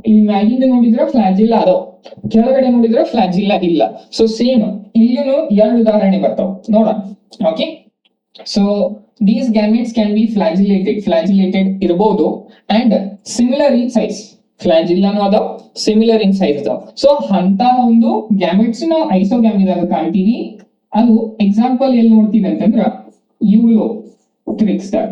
ಇಲ್ಲಿ ಮ್ಯಾಗಿಂದ ನೋಡಿದ್ರೆ ಫ್ಲಾಜಿಲ್ಲಾ ಅದಾವ, ಕೆಳಗಡೆ ನೋಡಿದ್ರೆ ಫ್ಲಾಜಿಲ್ಲಾ ಇಲ್ಲ. ಸೊ ಸೇಮ್ ಇಲ್ಲಿನೂ ಎರಡು ಉದಾಹರಣೆ ಬರ್ತಾವ ನೋಡೋಣ. Okay, so these gametes can be flagellated ಇರಬಹುದು ಅಂಡ್ ಸಿಮಿಲರ್ ಇನ್ ಸೈಜ್. ಫ್ಲಾಜಿಲ್ಲಾನು ಅದಾವ, ಸಿಮಿಲರ್ ಇನ್ ಸೈಜ್ ಅದಾವ. ಸೊ ಅಂತ ಒಂದು ಗ್ಯಾಮೆಟ್ಸ್ ನಾವು ಐಸೋಗ್ಯಾಮಿದಾಗ ಕಾಣ್ತೀವಿ. ಅದು ಎಕ್ಸಾಂಪಲ್ ಎಲ್ಲಿ ನೋಡ್ತೀವಿ ಅಂತಂದ್ರ ಯೂಲೋಥ್ರಿಕ್ಸ್ ದಾಗ.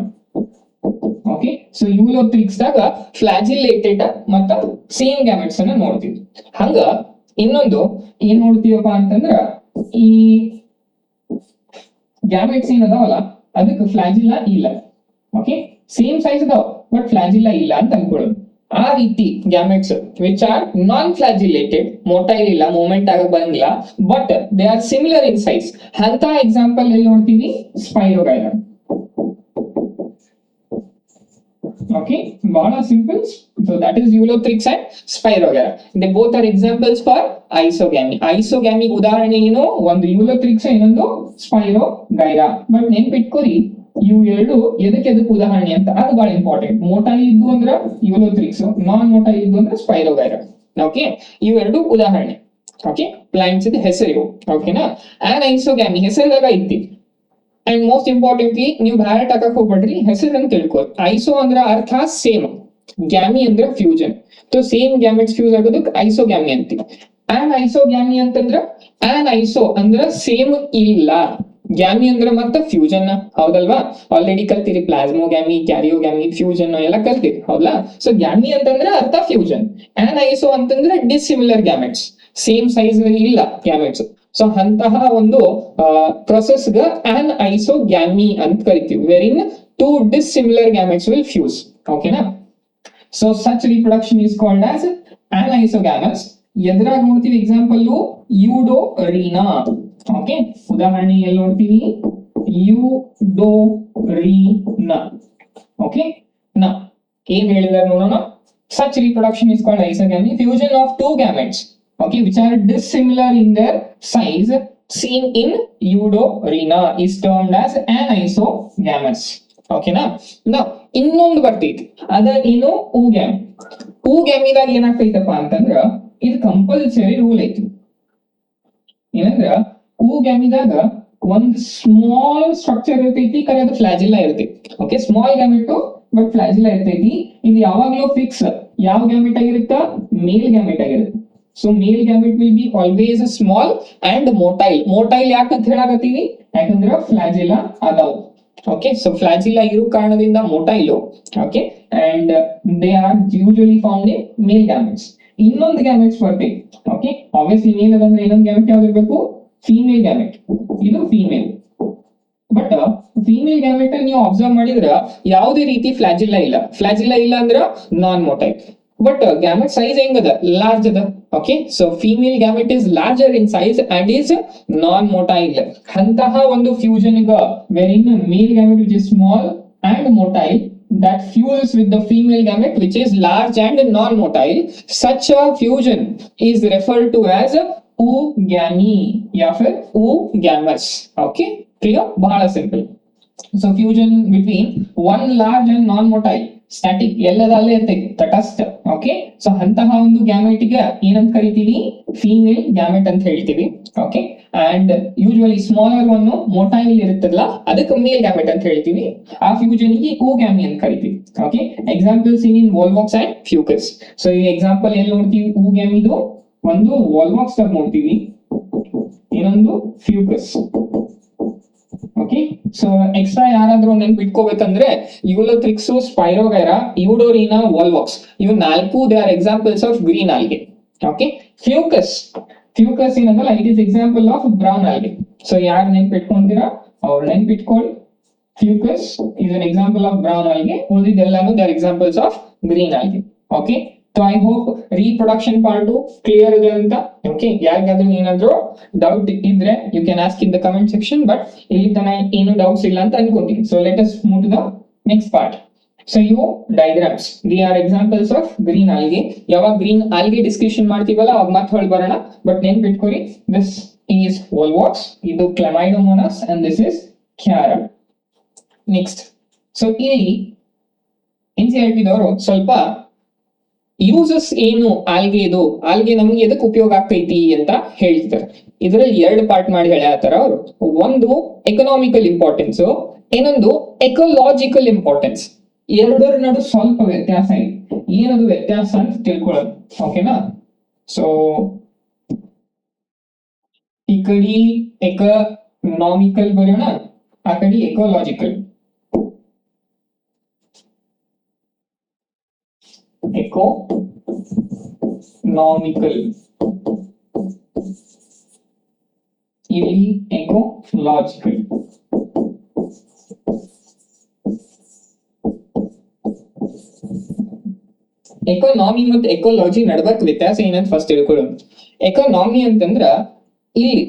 ಓಕೆ, ಸೊ ಯೂಲೋಥ್ರಿಕ್ಸ್ ದಾಗ ಫ್ಲಾಜಿಲೇಟೆಡ್ ಮತ್ತ ಸೇಮ್ ಗ್ಯಾಮೆಟ್ಸ್ ಅನ್ನ ನೋಡ್ತೀವಿ. ಹಂಗ ಇನ್ನೊಂದು ಏನ್ ನೋಡ್ತೀವಪ್ಪ ಅಂತಂದ್ರ, ಈ ಗ್ಯಾಮೆಟ್ಸ್ ಏನ್ ಅದಾವಲ್ಲ ಅದಕ್ಕೆ ಫ್ಲಾಜಿಲ್ಲಾ ಇಲ್ಲ. ಓಕೆ, ಸೇಮ್ ಸೈಜ್ ಅದಾವ ಬಟ್ ಫ್ಲಾಜಿಲ್ಲಾ ಇಲ್ಲ ಅಂತ ಅನ್ಕೊಳ್ಳೋದು. ಆ ರೀತಿ gametes which are non flagellated, motile ಇಲ್ಲ, ಮೂವ್ಮೆಂಟ್ ಆಗ ಬಂದಿಲ್ಲ, but they are similar in size. ಅಂತ ಎಕ್ಸಾಂಪಲ್ ಎಲ್ಲಿ ನೋಡ್ತೀವಿ? Spirogyra. Okay, bada simple. So that is Eulothrix and Spirogyra. They both are examples for isogamy. Isogamy ಉದಾಹರಣೆ ಏನು? ಒಂದು Eulothrix ಇನ್ನೊಂದು Spirogyra. ಬಟ್ ನೆನ್ಪಿಟ್ಕೋರಿ, ಇವು ಎರಡು ಎದಕ್ಕೆ ಉದಾಹರಣೆ ಅಂತ, ಅದು ಬಹಳ ಇಂಪಾರ್ಟೆಂಟ್. ಮೋಟೈಲ್ ಇದ್ದು ಅಂದ್ರ Eulothrix, ನಾನ್ ಮೋಟೈಲ್ ಇದ್ದು ಅಂದ್ರೆ Spirogyra. ಓಕೆ, ಇವೆರಡು ಉದಾಹರಣೆ. ಓಕೆ, ಪ್ಲಾಂಟ್ಸ್ ಇದು ಹೆಸರು. ಓಕೆನಾ? ಆನ್ ಐಸೋಗ್ಯಾಮಿ ಹೆಸರಿದಾಗ ಐತಿ. ಅಂಡ್ ಮೋಸ್ಟ್ ಇಂಪಾರ್ಟೆಂಟ್ಲಿ ನೀವು ಬ್ಯಾರೆಟ್ ಹಾಕಕ್ ಹೋಗ್ಬೇಡ್ರಿ, ಹೆಸರನ್ನು ತಿಳ್ಕೊ. ಐಸೋ ಅಂದ್ರ ಅರ್ಥ ಸೇಮ್, ಗ್ಯಾಮಿ ಅಂದ್ರ fusion. So same gametes fuse ಆಗೋದಕ್ಕೆ ಐಸೋಗ್ಯಾಮಿ ಅಂತೀವಿ. ಆನ್ ಐಸೋಗ್ಯಾಮಿ ಅಂತಂದ್ರ, ಆನ್ ಐಸೋ ಅಂದ್ರ ಸೇಮ್ ಇಲ್ಲ, ಗ್ಯಾಮಿ ಅಂದ್ರ ಮತ್ತ ಫ್ಯೂಷನ್. ಹೌದಲ್ವಾ? ಆಲ್ರೆಡಿ ಕಲ್ತಿರಿ, ಪ್ಲಾಸ್ಮೋಗ್ಯಾಮಿ, ಕ್ಯಾರಿಯೋಗ್ಯಾಮಿ, ಫ್ಯೂಷನ್ ಎಲ್ಲ ಕಲ್ತಿರಿ. ಹೌದಾ? ಸೊ ಗ್ಯಾಮಿ ಅಂತಂದ್ರೆ ಅರ್ಥ ಫ್ಯೂಷನ್. ಆನ್ ಐಸೋ ಅಂತಂದ್ರೆ ಡಿಸಿಮಿಲರ್ ಗ್ಯಾಮೆಟ್ಸ್, ಸೇಮ್ ಸೈಜ್ ಇಲ್ಲ ಗ್ಯಾಮೆಟ್ಸ್. ಸೊ ಅಂತಹ ಒಂದು ಪ್ರೊಸೆಸ್ ಗ ಆನ್ ಐಸೋಗ್ಯಾಮಿ ಅಂತ ಕರಿತೀವಿ, wherein two dissimilar gametes will fuse. ಓಕೆನಾ? So such reproduction is called as anisogamous. ಎದ್ರಾಗ ನೋಡ್ತೀವಿ ಎಕ್ಸಾಂಪಲ್? ಯೂಡೋರೀನಾ. ಓಕೆ, ಉದಾಹರಣೆ ಎಲ್ಲಿ ನೋಡ್ತೀವಿ? ಯೂಡೋರೀನಾ. ಓಕೆ, ನಾ ಏನ್ ಹೇಳಿದಾರೆ ನೋಡೋಣ. Such reproduction is called isogamy. Fusion of two gametes, okay, which are dissimilar in their size, seen in Eudorina is termed as anisogamous. Okay na? Now ಇನ್ನೊಂದು ಬರ್ತೈತಿ, ಅದ ಏನು? ಊಗ್ಯಾಮ್. ಊಗ್ಯಾಮಿದಾಗ ಏನಾಗ್ತೈತಪ್ಪ ಅಂತಂದ್ರ, ಇದು ಕಂಪಲ್ಸರಿ ರೂಲ್ ಐತಿ. ಏನಂದ್ರ ಊಗ್ಯಾಮಿದಾಗ ಒಂದು ಸ್ಮಾಲ್ ಸ್ಟ್ರಕ್ಚರ್ ಇರ್ತೈತಿ, ಕರೆ ಅದು ಫ್ಲಾಜಿಲ್ಲಾ ಇರ್ತೈತಿ. ಓಕೆ, ಸ್ಮಾಲ್ ಗ್ಯಾಮೆಟ್ ಬಟ್ ಫ್ಲಾಜಿಲ್ಲಾ ಇರ್ತೈತಿ. ಇದು ಯಾವಾಗ್ಲೂ ಫಿಕ್ಸ್ ಯಾವ ಗ್ಯಾಮೆಟ್ ಆಗಿರುತ್ತ? ಮೇಲ್ ಗ್ಯಾಮೆಟ್ ಆಗಿರುತ್ತೆ. So male gamete will be always small and motile. Motile ಯಾಕೆ ಅಂತ ಹೇಳಾಕತ್ತೀವಿ? ಯಾಕಂದ್ರೆ ಫ್ಲಾಜಿಲ್ಲಾ ಅದಾವ. ಓಕೆ, ಸೊ ಫ್ಲಾಜಿಲ್ಲಾ ಇರೋ ಕಾರಣದಿಂದ motile. Okay, and they are usually found in male gametes. ಇನ್ನೊಂದು ಗ್ಯಾಮೆಟ್ಸ್ ಬರ್ತೈತಿ. ಓಕೆ, ಆಬ್ವಿಯಸ್ಲಿ ಮೇಲ್ ಅದಂದ್ರೆ ಇನ್ನೊಂದು ಗ್ಯಾಮೆಟ್ ಯಾವ್ದು ಇರಬೇಕು? Female gamete. ಇದು ಫೀಮೇಲ್. ಬಟ್ ಫೀಮೇಲ್ ಗ್ಯಾಮೆಟ್ ನೀವು ಅಬ್ಸರ್ವ್ ಮಾಡಿದ್ರ ಯಾವುದೇ ರೀತಿ ಫ್ಲಾಜಿಲ್ಲಾ ಇಲ್ಲ. ಫ್ಲಾಜಿಲ್ಲಾ ಇಲ್ಲ ಅಂದ್ರ non motile. But gamete size ಹೆಂಗದ? ಲಾರ್ಜ್ ಅದ. Okay, so female gamete is larger in size and is non motile. ಅಂತಹ ಒಂದು ಫ್ಯೂಷನ್ ಗ ವೆರಿನ್ male gamete which is small and motile that fuses with the female gamete which is large and non-motile, such a fusion is referred to as oogamy या फिर oogamous. Okay, clear? Bahಳ simple. So fusion between one large and non-motile static ಎಲ್ಲದ ಅಲ್ಲೇ ಇರ್ತೈತಿ ತಟಸ್ಥ. Okay, so ಅಂತಹ ಒಂದು gamete ಗೆ ಏನಂತ ಕರಿತೀವಿ, ಫೀಮೇಲ್ ಗ್ಯಾಮೆಟ್ ಅಂತ ಹೇಳ್ತೀವಿ. Okay, and usually smaller one motile ಇರುತ್ತಲ್ಲ ಅದಕ್ಕೆ ಮೇಲ್ ಗ್ಯಾಮೆಟ್ ಅಂತ ಹೇಳ್ತೀವಿ. ಆ ಫ್ಯೂಜನ್ ಗೆ ಓಗ್ಯಾಮಿ ಅಂತ ಕರಿತೀವಿ. Okay, examples in Volvox and Fucus. So ಈ ಎಕ್ಸಾಂಪಲ್ ಎಲ್ಲಿ ನೋಡ್ತೀವಿ, ಓಗ್ಯಾಮಿದು ಒಂದು ವಾಲ್ವಾಕ್ಸ್ ನೋಡ್ತೀವಿ, ಇನ್ನೊಂದು ಫ್ಯೂಕಸ್. ಓಕೆ, ಸೊ ಎಕ್ಸ್ಟ್ರಾ ಯಾರಾದ್ರೂ ನೆನ್ಪಿಟ್ಕೋಬೇಕಂದ್ರೆ ಯೂಲೋಥ್ರಿಕ್ಸ್, ಸ್ಪೈರೋಗೈರಾ, ಯೂಡೋರಿನಾ, ವಾಲ್ವಾಕ್ಸ್ ಇವು ನಾಲ್ಕು they are examples of green algae. Okay, Fucus ಏನಂದ್ರೆ it is example of brown algae. So ಯಾರು ನೆನ್ಪಿಟ್ಕೊಂತೀರಾ ಅವ್ರು ನೆನ್ಪಿಟ್ಕೊಳ್ಳಿ. ಫ್ಯೂಕಸ್ is an example of brown algae. ಉಳಿದೆಲ್ಲಾನು they are examples of green algae. Okay, so I hope reproduction part clear ಇದೆ ಅಂತ. Okay, ಯಾರಿಗಾದ್ರೂ ಏನಾದ್ರೂ doubt ಇದ್ರೆ you can ask in the comment section, but ಇಲ್ಲಿ ತನಕ ಏನು ಡೌಟ್ಸ್ ಇಲ್ಲ ಅಂತ ಅನ್ಕೊಂತೀನಿ. So let us move to the next part. So you diagrams, they are examples of green algae. ಯಾವಾಗ green algae ಡಿಸ್ಕಷನ್ ಮಾಡ್ತೀವಲ್ಲ ಅವಾಗ ಮತ್ತೆ ಹೊಳ್ ಬರೋಣ, ಬಟ್ ನೆನ್ಪಿಟ್ಕೊರಿ this is volvox, ಇದು Chlamydomonas and this is Chiara. Next, so ಇಲ್ಲಿ NCERT ದವರು ಸ್ವಲ್ಪ uses ಏನು ಆಲ್ಗೆದು, algae ನಮ್ಗೆ ಎದಕ್ಕೆ ಉಪಯೋಗ ಆಗ್ತೈತಿ ಅಂತ ಹೇಳ್ತಿದ್ದಾರೆ. ಇದರಲ್ಲಿ ಎರಡು ಪಾರ್ಟ್ ಮಾಡಿ ಹೇಳ್ಯಾತಾರ ಅವರು. ಒಂದು ಎಕನಾಮಿಕಲ್ ಇಂಪಾರ್ಟೆನ್ಸ್, ಇನ್ನೊಂದು ಎಕೋಲಾಜಿಕಲ್ ಇಂಪಾರ್ಟೆನ್ಸ್. ಎರಡರ ನಡು ಸ್ವಲ್ಪ ವ್ಯತ್ಯಾಸ ಇದೆ. ಏನದು ವ್ಯತ್ಯಾಸ ಅಂತ ತಿಳ್ಕೊಳ್ಳೋದು. ಓಕೆನಾ? ಸೊ ಈ ಕಡೆ ಎಕನಾಮಿಕಲ್ ಬರೋಣ, ಆ ಕಡೆ ಎಕೋಲಾಜಿಕಲ್. ಎಕೋನಾಮಿಕಲ್, ಇಲ್ಲಿ ಎಕೋಲಾಜಿಕಲ್. ಎಕಾನಮಿ ಮತ್ತು ಎಕೋಲಾಜಿ ನಡ್ಬರ್ಕ್ ವ್ಯತ್ಯಾಸ ಏನಂತ ಫಸ್ಟ್ ತಿಳ್ಕೊಳ್ಳೋಣ. ಎಕಾನಮಿ ಅಂತಂದ್ರ ಇಲ್ಲಿ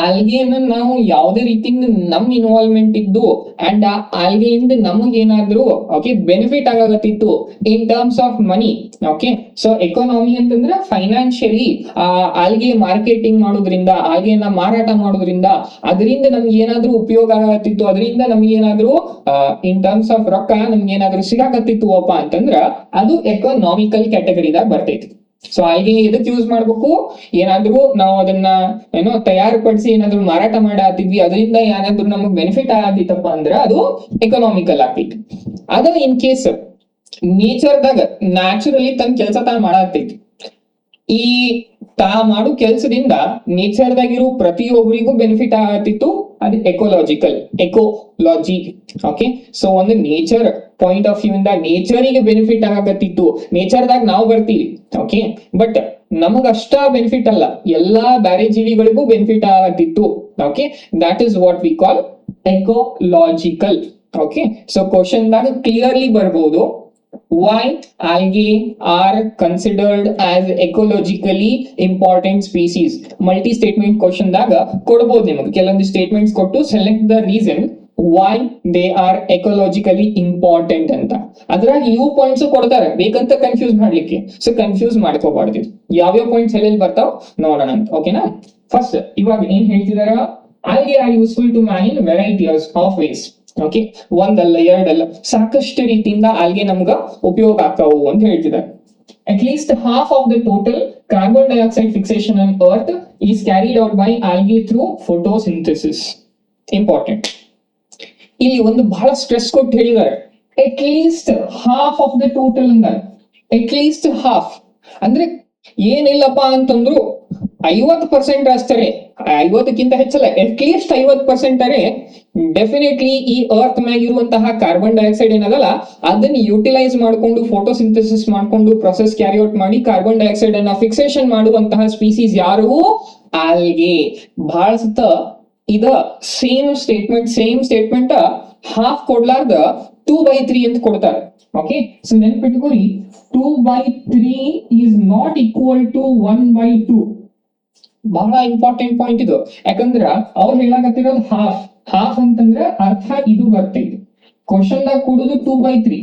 ಆಲ್ಗೆನ ನಾವು ಯಾವುದೇ ರೀತಿಯಿಂದ ನಮ್ ಇನ್ವಾಲ್ವ್ಮೆಂಟ್ ಇದ್ದು ಅಂಡ್ ಆ ಆಲ್ಗೆಯಿಂದ ನಮಗೇನಾದ್ರೂ ಓಕೆ ಬೆನಿಫಿಟ್ ಆಗತ್ತಿತ್ತು in terms of money. Okay, so economy ಅಂತಂದ್ರೆ ಫೈನಾನ್ಷಿಯಲಿ ಆ ಆಲ್ಗೆ ಮಾರ್ಕೆಟಿಂಗ್ ಮಾಡೋದ್ರಿಂದ, ಆಲ್ಗೆನ ಮಾರಾಟ ಮಾಡೋದ್ರಿಂದ ಅದರಿಂದ ನಮ್ಗೆ ಏನಾದ್ರೂ ಉಪಯೋಗ ಆಗತ್ತಿತ್ತು, ಅದರಿಂದ ನಮ್ಗೆ ಏನಾದ್ರೂ ಇನ್ ಟರ್ಮ್ಸ್ ಆಫ್ ರೊಕ್ಕ ನಮ್ಗೆ ಏನಾದ್ರೂ ಸಿಗಾಕತ್ತಿತ್ತು ಅಪ್ಪ ಅಂತಂದ್ರ ಅದು ಎಕನಾಮಿಕಲ್ ಕ್ಯಾಟಗರಿದಾಗ ಬರ್ತೈತಿ. ಸೊ ಆಲ್ಗೆ ಎದಕ್ ಯೂಸ್ ಮಾಡ್ಬೇಕು, ಏನಾದ್ರೂ ನಾವು ಅದನ್ನ ಏನೋ ತಯಾರುಪಡಿಸಿ ಏನಾದ್ರು ಮಾರಾಟ ಮಾಡತ್ತಿದ್ವಿ, ಅದರಿಂದ ಏನಾದ್ರು ನಮಗ್ ಬೆನಿಫಿಟ್ ಆಗತ್ತಿತ್ತಪ್ಪ ಅಂದ್ರ ಅದು ಎಕನಾಮಿಕಲ್ ಆಗ್ತೈತಿ. ಅದ ಇನ್ ಕೇಸ್ ನೇಚರ್ದಾಗ ನ್ಯಾಚುರಲಿ ತನ್ನ ಕೆಲಸ ತಾನು ಮಾಡತ್ತೈತಿ. ಈ ತಾ ಮಾಡೋ ಕೆಲ್ಸದಿಂದ ನೇಚರ್ದಾಗಿರೋ ಪ್ರತಿಯೊಬ್ಬರಿಗೂ ಬೆನಿಫಿಟ್ ಆಗತ್ತಿತ್ತು, ಅದು ಎಕೋಲಾಜಿ. ಓಕೆ, ಸೊ ಒಂದು ನೇಚರ್ ಪಾಯಿಂಟ್ ಆಫ್ ವ್ಯೂ ಇಂದ ನೇಚರಿಗೆ ಬೆನಿಫಿಟ್ ಆಗತ್ತಿತ್ತು. ನೇಚರ್ದಾಗ ನಾವು ಬರ್ತೀವಿ, ಓಕೆ, ಬಟ್ ನಮಗಷ್ಟ ಬೆನಿಫಿಟ್ ಅಲ್ಲ, ಎಲ್ಲಾ ಬ್ಯಾರೆ ಜೀವಿಗಳಿಗೂ ಬೆನಿಫಿಟ್ ಆಗತ್ತಿತ್ತು. Okay, that is what we call ecological. Okay, so question ದಾಗ ಕ್ಲಿಯರ್ಲಿ ಬರ್ಬೋದು, why algae are considered as ecologically important species. Multi statement question ದಾಗ ಕೊಡಬಹುದು ನಿಮಗೆ ಕೆಲವೊಂದು ಸ್ಟೇಟ್ಮೆಂಟ್ಸ್ ಕೊಟ್ಟು select the reason why they are ecologically important ಅಂತ. ಅದ್ರಾಗ ಇವು ಪಾಯಿಂಟ್ಸ್ ಕೊಡ್ತಾರೆ ಬೇಕಂತ ಕನ್ಫ್ಯೂಸ್ ಮಾಡ್ಲಿಕ್ಕೆ. ಸೊ ಕನ್ಫ್ಯೂಸ್ ಮಾಡ್ಕೋಬಾರ್ದು, ಯಾವ್ಯಾವ ಪಾಯಿಂಟ್ಸ್ ಎಲ್ಲೆಲ್ಲಿ ಬರ್ತಾವ ನೋಡೋಣ ಅಂತ. ಓಕೆನಾ? ಫಸ್ಟ್ ಇವಾಗ ಏನ್ ಹೇಳ್ತಿದಾರ, algae are useful to man in varieties of ways. Okay, ಒಂದಲ್ಲ ಎರಡಲ್ಲ ಸಾಕಷ್ಟು ರೀತಿಯಿಂದ ಆಲ್ಗೆ ನಮ್ಗ ಉಪಯೋಗ ಆಗ್ತಾವು ಅಂತ ಹೇಳ್ತಿದ್ದಾರೆ. At least half of the total carbon dioxide fixation on earth is carried out by algae through photosynthesis. Important. ಇಲ್ಲಿ ಒಂದು ಬಹಳ ಸ್ಟ್ರೆಸ್ ಕೊಟ್ಟು ಹೇಳಿದ್ದಾರೆ, at least half of the total ಅಂತಾರೆ. at least half ಅಂದ್ರೆ ಏನಿಲ್ಲಪ್ಪ ಅಂತಂದ್ರು 50% ಅಷ್ಟೇ, 50ಕ್ಕಿಂತ ಹೆಚ್ಚಲ್ಲ, ಅಟ್ ಲೀಸ್ಟ್ 50% ಅರೆ ಡೆಫಿನೆಟ್ಲಿ ಈ ಅರ್ತ್ ಮ್ಯಾಗ ಇರುವಂತಹ ಕಾರ್ಬನ್ ಡೈಆಕ್ಸೈಡ್ ಏನದಲ್ಲ ಅದನ್ನ ಯುಟಿಲೈಸ್ ಮಾಡ್ಕೊಂಡು ಫೋಟೋಸಿಂಥಸಿಸ್ ಮಾಡ್ಕೊಂಡು ಪ್ರೊಸೆಸ್ ಕ್ಯಾರಿ ಔಟ್ ಮಾಡಿ ಕಾರ್ಬನ್ ಡೈಆಕ್ಸೈಡ್ ಅನ್ನ ಫಿಕ್ಸೇಷನ್ ಮಾಡುವಂತಹ ಸ್ಪೀಸೀಸ್ ಯಾರು, ಆಲ್ಗೆ. ಬಹಳ ಸತ ಇದ ಸೇಮ್ ಸ್ಟೇಟ್ಮೆಂಟ್ ಹಾಫ್ ಕೊಡ್ಲಾರ್ದ 2/3 ಅಂತ ಕೊಡ್ತಾರೆ. ಓಕೆ, ಸೊ ನೆನ್ಪಿಟ್ಕೋರಿ 2/3 is not equal to 1/2. ಬಹಳ ಇಂಪಾರ್ಟೆಂಟ್ ಪಾಯಿಂಟ್ ಇದು, ಯಾಕಂದ್ರ ಅವ್ರು ಹೇಳಕತ್ತಿರೋದು ಹಾಫ್ ಅಂತಂದ್ರೆ ಅರ್ಥ ಇದು ಬರ್ತೈತಿ. ಕ್ವಶನ್ ದಾಗ ಕೊಡುದು 2/3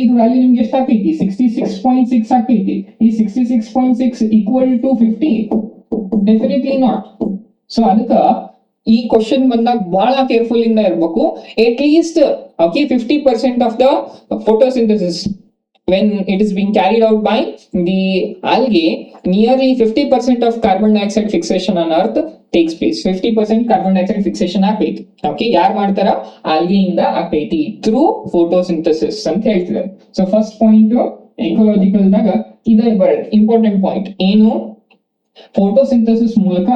ಇದು ವ್ಯಾಲ್ಯೂ ನಿಮ್ಗೆ ಎಷ್ಟು ಆಗ್ತೈತಿ, 66.6 ಆಗ್ತೈತಿ. ಈ 66.6 equal to 50? Definitely not. So ಅದಕ್ಕ ಈ ಕ್ವಶನ್ ಬಂದಾಗ ಬಹಳ ಕೇರ್ಫುಲ್ ಇಂದ ಇರ್ಬೇಕು. At least Okay, 50% of the photosynthesis when it is being carried out by the algae, nearly 50% of carbon dioxide fixation on earth takes place. 50% carbon dioxide fixation ಆಗ್ತೈತಿ. Okay, ಯಾರು ಮಾಡ್ತಾರ? Algae ಇಂದ ಆಗ್ತೈತಿ through photosynthesis ಅಂತ ಹೇಳ್ತಿದ್ದಾರೆ. So first point ecological ದಾಗ ಇದೇ ಬರುತ್ತೆ ಇಂಪಾರ್ಟೆಂಟ್ ಪಾಯಿಂಟ್. ಏನು? ಫೋಟೋಸಿಂಥಸಿಸ್ ಮೂಲಕ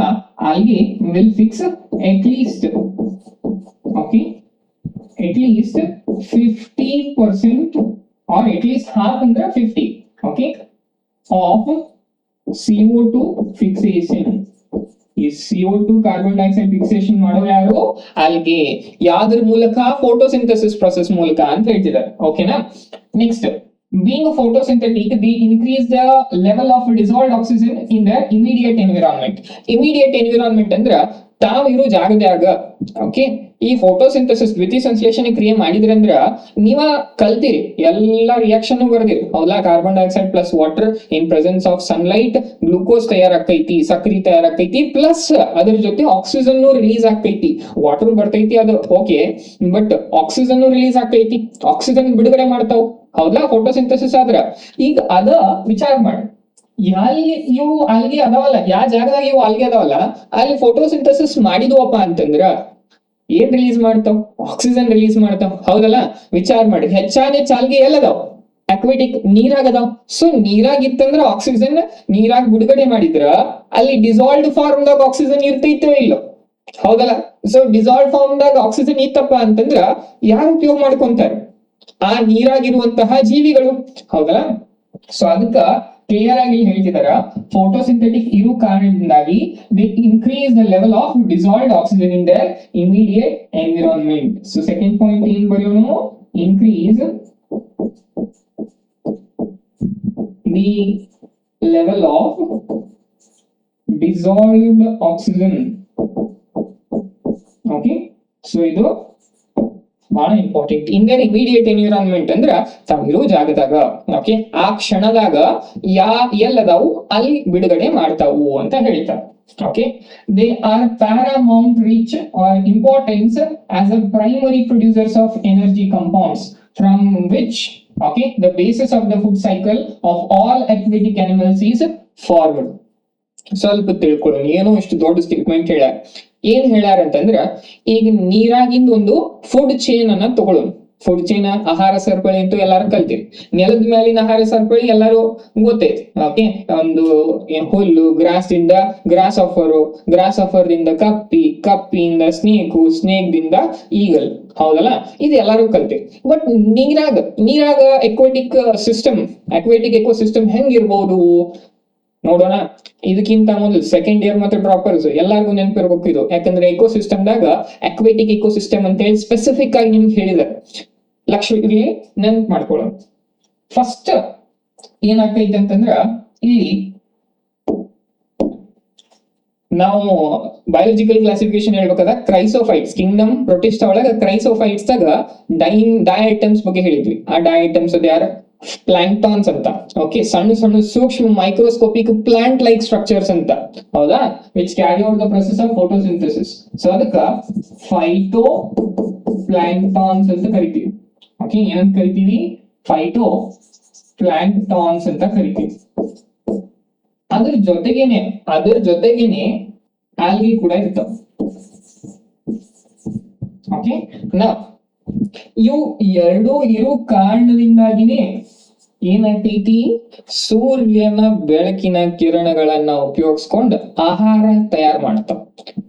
algae will fix at least, okay, at least 50% or at least half under 50, okay, of CO2 fixation. ಈ CO2 ಕಾರ್ಬನ್ ಡೈಆಕ್ಸೈಡ್ ಫಿಕ್ಸೇಷನ್ ಮಾಡೋ ಯಾರು? ಆಲ್ಗೆ. ಯಾವ್ದ್ರ ಮೂಲಕ? ಫೋಟೋಸಿಂಥಸಿಸ್ ಪ್ರೊಸೆಸ್ ಮೂಲಕ ಅಂತ ಹೇಳ್ತಿದ್ದಾರೆ. ಓಕೆನಾ? Next, being a photosynthetic, they increase the level of dissolved oxygen in the immediate environment. Immediate environment ಅಂದ್ರ ತಾವಿರೋ ಜಾಗದಾಗ, ಓಕೆ, ಈ ಫೋಟೋಸಿಂಥಸಿಸ್ ದ್ವಿತೀಯ ಸಂಶ್ಲೇಷಣೆ ಕ್ರಿಯೆ ಮಾಡಿದ್ರಿ ಅಂದ್ರ ನೀವ ಕಲ್ತಿರಿ, ಎಲ್ಲಾ ರಿಯಾಕ್ಷನ್ ಬರ್ದಿರಿ, ಹೌದಾ? Carbon dioxide plus water in presence of sunlight, glucose ತಯಾರಾಕೈತಿ, ಸಕ್ರಿ ತಯಾರಾಕೈತಿ, ಪ್ಲಸ್ ಅದ್ರ ಜೊತೆ ಆಕ್ಸಿಜನ್ ರಿಲೀಸ್ ಆಗ್ತೈತಿ. ವಾಟರ್ ಬರ್ತೈತಿ ಅದು ಓಕೆ, ಬಟ್ ಆಕ್ಸಿಜನ್ ರಿಲೀಸ್ ಆಗ್ತೈತಿ, ಆಕ್ಸಿಜನ್ ಬಿಡುಗಡೆ ಮಾಡ್ತಾವ್, ಹೌದಾ? ಫೋಟೋಸಿಂಥಸಿಸ್ ಆದ್ರ ಈಗ ಅದ ವಿಚಾರ ಮಾಡಿ, ಇವು ಆಲ್ಗೆ ಅದಾವಲ್ಲ, ಯಾವ ಜಾಗದಾಗ ಇವು ಆಲ್ಗೆ ಅದಾವಲ್ಲ ಅಲ್ಲಿ ಫೋಟೋಸಿಂಥಸಿಸ್ ಮಾಡಿದ್ವಪ್ಪ ಅಂತಂದ್ರ ಏನ್ ರಿಲೀಸ್ ಮಾಡ್ತಾವ್? ಆಕ್ಸಿಜನ್ ರಿಲೀಸ್ ಮಾಡ್ತಾವ್, ಹೌದಲ್ಲ? ವಿಚಾರ ಮಾಡಿ, ಹೆಚ್ಚಾನೆ ಆಲ್ಗೆ ಎಲ್ಲದಾವ್? ಅಕ್ವೆಟಿಕ್, ನೀರಾಗ ಅದಾವ್. ಸೊ ನೀರಾಗಿತ್ತಂದ್ರ ಆಕ್ಸಿಜನ್ ನೀರಾಗ ಬಿಡುಗಡೆ ಮಾಡಿದ್ರ ಅಲ್ಲಿ ಡಿಸಾಲ್ವ್ಡ್ ಫಾರ್ಮ್ ದಾಗ ಆಕ್ಸಿಜನ್ ಇರ್ತೈತೋ ಇಲ್ಲೋ, ಹೌದಲ್ಲ? ಸೊ ಡಿಸಾಲ್ವ್ ಫಾರ್ಮ್ ದಾಗ ಆಕ್ಸಿಜನ್ ಇತ್ತಪ್ಪ ಅಂತಂದ್ರ ಯಾರು ಉಪಯೋಗ ಮಾಡ್ಕೊಂತಾರ? ಆ ನೀರಾಗಿರುವಂತಹ ಜೀವಿಗಳು, ಹೌದಲ್ಲ? ಸೊ ಅದಕ್ಕ ಕ್ಲಿಯರ್ ಆಗಿ ಹೇಳ್ತಿದಾರ, ಫೋಟೋಸಿಂಥೆಟಿಕ್ ಇರೋ ಕಾರಣದಿಂದಾಗಿ they increase the level of dissolved oxygen in their immediate environment. So second point ಏನ್ ಬರೆಯೋನು? Increase the level of dissolved oxygen. Okay, so ಇದು ಬಹಳ important. In their immediate environment ಅಂದ್ರ ತಾವಿರೋ ಜಾಗದಾಗ, ಓಕೆ, ಆ ಕ್ಷಣದಾಗ ಎಲ್ಲದಾವು ಅಲ್ಲಿ ಬಿಡುಗಡೆ ಮಾಡ್ತಾವು ಅಂತ ಹೇಳ್ತಾರೆ. Okay, they are paramount reach are importance as a primary producers of energy compounds from which, okay, the basis of the food cycle of all aquatic animals is forward. ಸ್ವಲ್ಪ ತಿಳ್ಕೊಳ್ಳೋಣ, ಏನೋ ಇಷ್ಟು ದೊಡ್ಡ ಸ್ಟೇಟ್ಮೆಂಟ್ ಹೇಳ್ಯಾರ. ಏನ್ ಹೇಳ್ಯಾರ ಅಂತಂದ್ರ, ಈಗ ನೀರಾಗಿಂದ ಒಂದು ಫುಡ್ ಚೈನ್ ಅನ್ನ ತಗೊಳ್ಳೋಣ. ಫುಡ್ ಚೈನ್, ಆಹಾರ ಸರಪಳಿ ಅಂತೂ ಎಲ್ಲಾರು ಕಲ್ತೀವಿ. ನೆಲದ ಮೇಲಿನ ಆಹಾರ ಸರಪಳಿ ಎಲ್ಲಾರು ಗೊತ್ತೈತಿ. ಓಕೆ, ಒಂದು ಹುಲ್ಲು, ಗ್ರಾಸ್ ದಿಂದ ಗ್ರಾಸ್ ಆಫರ್ ದಿಂದ ಕಪ್ಪಿಯಿಂದ ಸ್ನೇಕ್ ದಿಂದ ಈಗಲ್, ಹೌದಲ್ಲ? ಇದು ಎಲ್ಲಾರು ಕಲ್ತೀವಿ. ಬಟ್ ನೀರಾಗ ಎಕ್ವಾಟಿಕ್ ಎಕೋ ಸಿಸ್ಟಮ್ ಹೆಂಗಿರ್ಬೋದು ನೋಡೋಣ. ಇದಕ್ಕಿಂತ ಮೊದಲು ಸೆಕೆಂಡ್ ಇಯರ್ ಮತ್ತೆ ಡ್ರಾಪರ್ಸ್ ಎಲ್ಲಾರ್ಗು ನೆನಪಿರ್ಬೇಕು ಇದು, ಯಾಕಂದ್ರೆ ಎಕೋಸಿಸ್ಟಮ್ ದಾಗ ಅಕ್ವಾಟಿಕ್ ಎಕೋಸಿಸ್ಟಮ್ ಅಂತ ಹೇಳಿ ಸ್ಪೆಸಿಫಿಕ್ ಆಗಿ ನಿಮ್ಗೆ ಹೇಳಿದ್ದಾರೆ. ಲಕ್ಷ್ಮಿ ನೆನ್ಪ್ ಮಾಡ್ಕೊಳ್ಳೋಣ. ಫಸ್ಟ್ ಏನಾಗ್ತೈತೆ ಅಂತಂದ್ರ, ಇಲ್ಲಿ ನಾವು ಬಯೋಲಜಿಕಲ್ ಕ್ಲಾಸಿಫಿಕೇಶನ್ ಹೇಳ್ಬೇಕಾದ ಕ್ರೈಸೋಫೈಟ್ಸ್, ಕಿಂಗ್ಡಮ್ ಪ್ರೊಟಿಸ್ಟಾ ಒಳಗ ಕ್ರೈಸೋಫೈಟ್ಸ್ ದಾಗ ಡೈ ಐಟಮ್ಸ್ ಬಗ್ಗೆ ಹೇಳಿದ್ವಿ. ಆ ಡೈ ಐಟಮ್ಸ್ ಅದ ಯಾರು? ಪ್ಲಾಂಕ್ಟಾನ್ಸ್ ಅಂತ. ಓಕೆ, ಸಣ್ಣ ಸೂಕ್ಷ್ಮ ಮೈಕ್ರೋಸ್ಕೋಪಿಕ್ ಪ್ಲಾಂಟ್ ಲೈಕ್ ಸ್ಟ್ರಕ್ಚರ್ಸ್ ಅಂತ, ಹೌದಾ? Which carry out the process of photosynthesis. So ಅದಕ್ಕ ಫೈಟೋ ಪ್ಲಾಂಕ್ಟಾನ್ಸ್ ಅಂತ ಕರಿತೀವಿ. ಓಕೆ, ಏನಂತ ಕರಿತೀವಿ? ಫೈಟೋ ಪ್ಲಾಂಕ್ಟಾನ್ಸ್ ಅಂತ ಕರಿತೀವಿ. ಅದ್ರ ಜೊತೆಗೇನೆ ಆಲ್ಗಿ ಕೂಡ ಇರ್ತಾವ. ಓಕೆ, ಇವು ಎರಡು ಇರೋ ಕಾರಣದಿಂದಾಗಿನೇ ಏನಾಗ್ತೈತಿ? ಸೂರ್ಯನ ಬೆಳಕಿನ ಕಿರಣಗಳನ್ನ ಉಪಯೋಗಿಸ್ಕೊಂಡು ಆಹಾರ ತಯಾರು ಮಾಡ್ತಾವ.